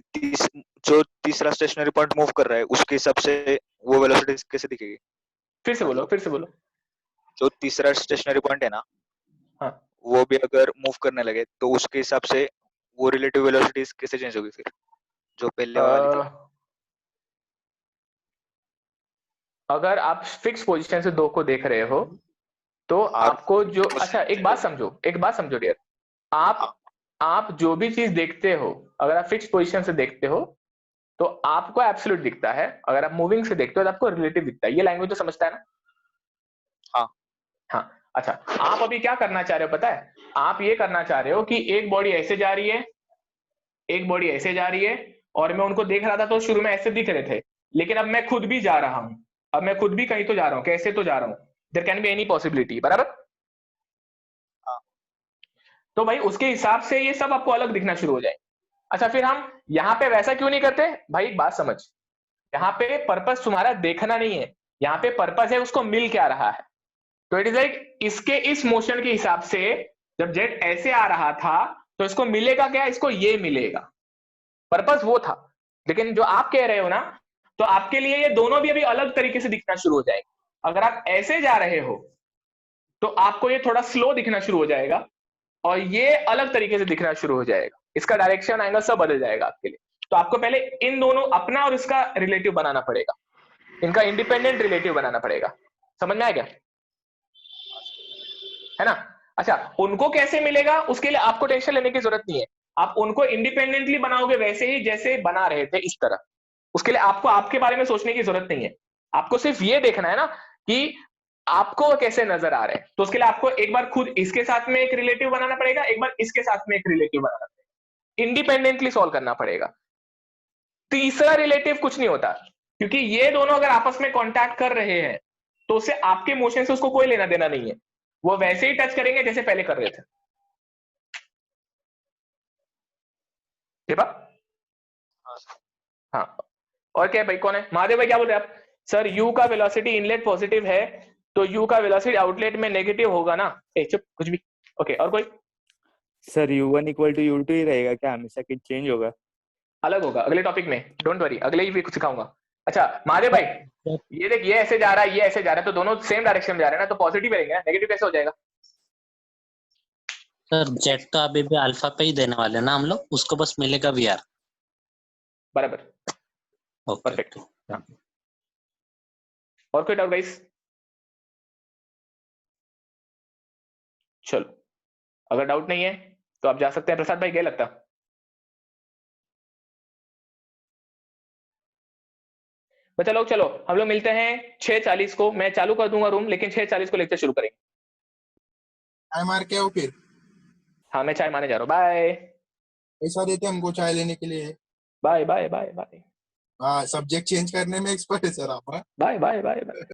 Speaker 2: जो तीसरा स्टेशनरी पॉइंट मूव कर रहा है उसके हिसाब से वो वेलोसिटी कैसे दिखेगी?
Speaker 1: फिर से बोलो।
Speaker 2: जो तीसरा स्टेशनरी पॉइंट है ना,
Speaker 1: हाँ,
Speaker 2: वो भी अगर मूव करने लगे तो उसके हिसाब से वो रिलेटिव वेलोसिटी कैसे चेंज होगी फिर, जो पहले वाली थी?
Speaker 1: अगर आप फिक्स पोजीशन से 2 को देख रहे हो तो आपको जो, अच्छा एक बात समझो डियर, आप जो भी चीज देखते हो, अगर आप फिक्स पोजीशन से देखते हो तो आपको एब्सोल्यूट दिखता है, अगर आप मूविंग से देखते हो तो आपको रिलेटिव दिखता है। ये लैंग्वेज तो समझता है ना? हाँ। अच्छा, आप अभी क्या करना चाह रहे हो पता है? आप ये करना चाह रहे हो कि एक बॉडी ऐसे जा रही है, एक बॉडी ऐसे जा रही है, और मैं उनको देख रहा था तो शुरू में ऐसे दिख रहे थे, लेकिन अब मैं खुद भी जा रहा हूं, अब मैं खुद भी कहीं तो जा रहा हूं, कैसे तो जा रहा हूं, there can be any possibility, बराबर? तो भाई उसके हिसाब से ये सब आपको अलग दिखना शुरू हो जाए। अच्छा, फिर हम यहाँ पे वैसा क्यों नहीं करते भाई? एक बात समझ, यहाँ पे पर्पस तुम्हारा देखना नहीं है, यहाँ पे पर्पस है उसको मिल क्या रहा है। तो इट इज लाइक इसके इस मोशन के हिसाब से जब जेट ऐसे आ रहा था तो इसको मिलेगा क्या? इसको ये मिलेगा, पर्पस वो था। लेकिन जो आप कह रहे हो ना, तो आपके लिए ये दोनों भी अभी अलग तरीके से दिखना शुरू हो जाएंगे। अगर आप ऐसे जा रहे हो तो आपको ये थोड़ा स्लो दिखना शुरू हो जाएगा, और ये अलग तरीके से दिखना शुरू हो जाएगा, इसका डायरेक्शन एंगल सब बदल जाएगा आपके लिए। तो आपको पहले इन दोनों, अपना और इसका रिलेटिव बनाना पड़ेगा, इनका इंडिपेंडेंट रिलेटिव बनाना पड़ेगा। समझ में आया क्या? है ना? अच्छा, उनको कैसे मिलेगा उसके लिए आपको टेंशन लेने की जरूरत नहीं है। आप उनको इंडिपेंडेंटली बनाओगे वैसे ही जैसे बना रहे थे, इस तरह। उसके लिए आपको आपके बारे में सोचने की जरूरत नहीं है। आपको सिर्फ ये देखना है ना कि आपको वो कैसे नजर आ रहे हैं, तो उसके लिए आपको एक बार खुद इसके साथ में एक रिलेटिव बनाना पड़ेगा, एक बार इसके साथ में एक रिलेटिव बनाना पड़ेगा, इंडिपेंडेंटली सॉल्व करना पड़ेगा। तीसरा रिलेटिव कुछ नहीं होता, क्योंकि ये दोनों अगर आपस में कांटेक्ट कर रहे हैं तो उससे आपके मोशन से उसको कोई लेना देना नहीं है, वो वैसे ही टच करेंगे जैसे पहले कर रहे थे। हाँ, और क्या भाई, कौन है? महादेव भाई क्या बोल रहे हैं आप? सर यू का वेलोसिटी इनलेट पॉजिटिव है तो यू का वेलोसिटी आउटलेट में नेगेटिव होगा ना? चुप, कुछ भी। ओके, और कोई?
Speaker 12: Sir U1 equal to U2 ही रहेगा क्या, हमेशा कि चेंज होगा?
Speaker 1: अलग होगा अगले टॉपिक में, डोंट वरी, अगले ही वीक सिखाऊंगा। अच्छा महादेव भाई, ये देख, ये ऐसे जा रहा है, ये ऐसे जा रहा है, तो दोनों सेम डायरेक्शन में जा रहे हैं ना, तो पॉजिटिव रहेंगे, नेगेटिव कैसे हो जाएगा?
Speaker 15: सर जेट तो अभी भी अल्फा पे ही देने वाले ना हम लोग, उसको बस मिलेगा VR।
Speaker 1: बराबर, परफेक्ट। और कोई डाउट गाइस? चलो, अगर डाउट नहीं है तो आप जा सकते हैं। प्रसाद भाई क्या लगता? बच्चा लोग चलो हम लोग मिलते हैं 6:40 को, मैं चालू कर दूंगा रूम, लेकिन 6:40 को लेक्चर शुरू करेंगे।
Speaker 16: चाय मार के आओ फिर।
Speaker 1: हाँ मैं चाय मारने जा रहा हूँ, बाय।
Speaker 16: पैसा देते हमको चाय लेने के लिए।
Speaker 1: Bye bye bye bye.
Speaker 16: हाँ, सब्जेक्ट चेंज करने में एक्सपर्ट है सर आप।
Speaker 1: Bye bye bye bye.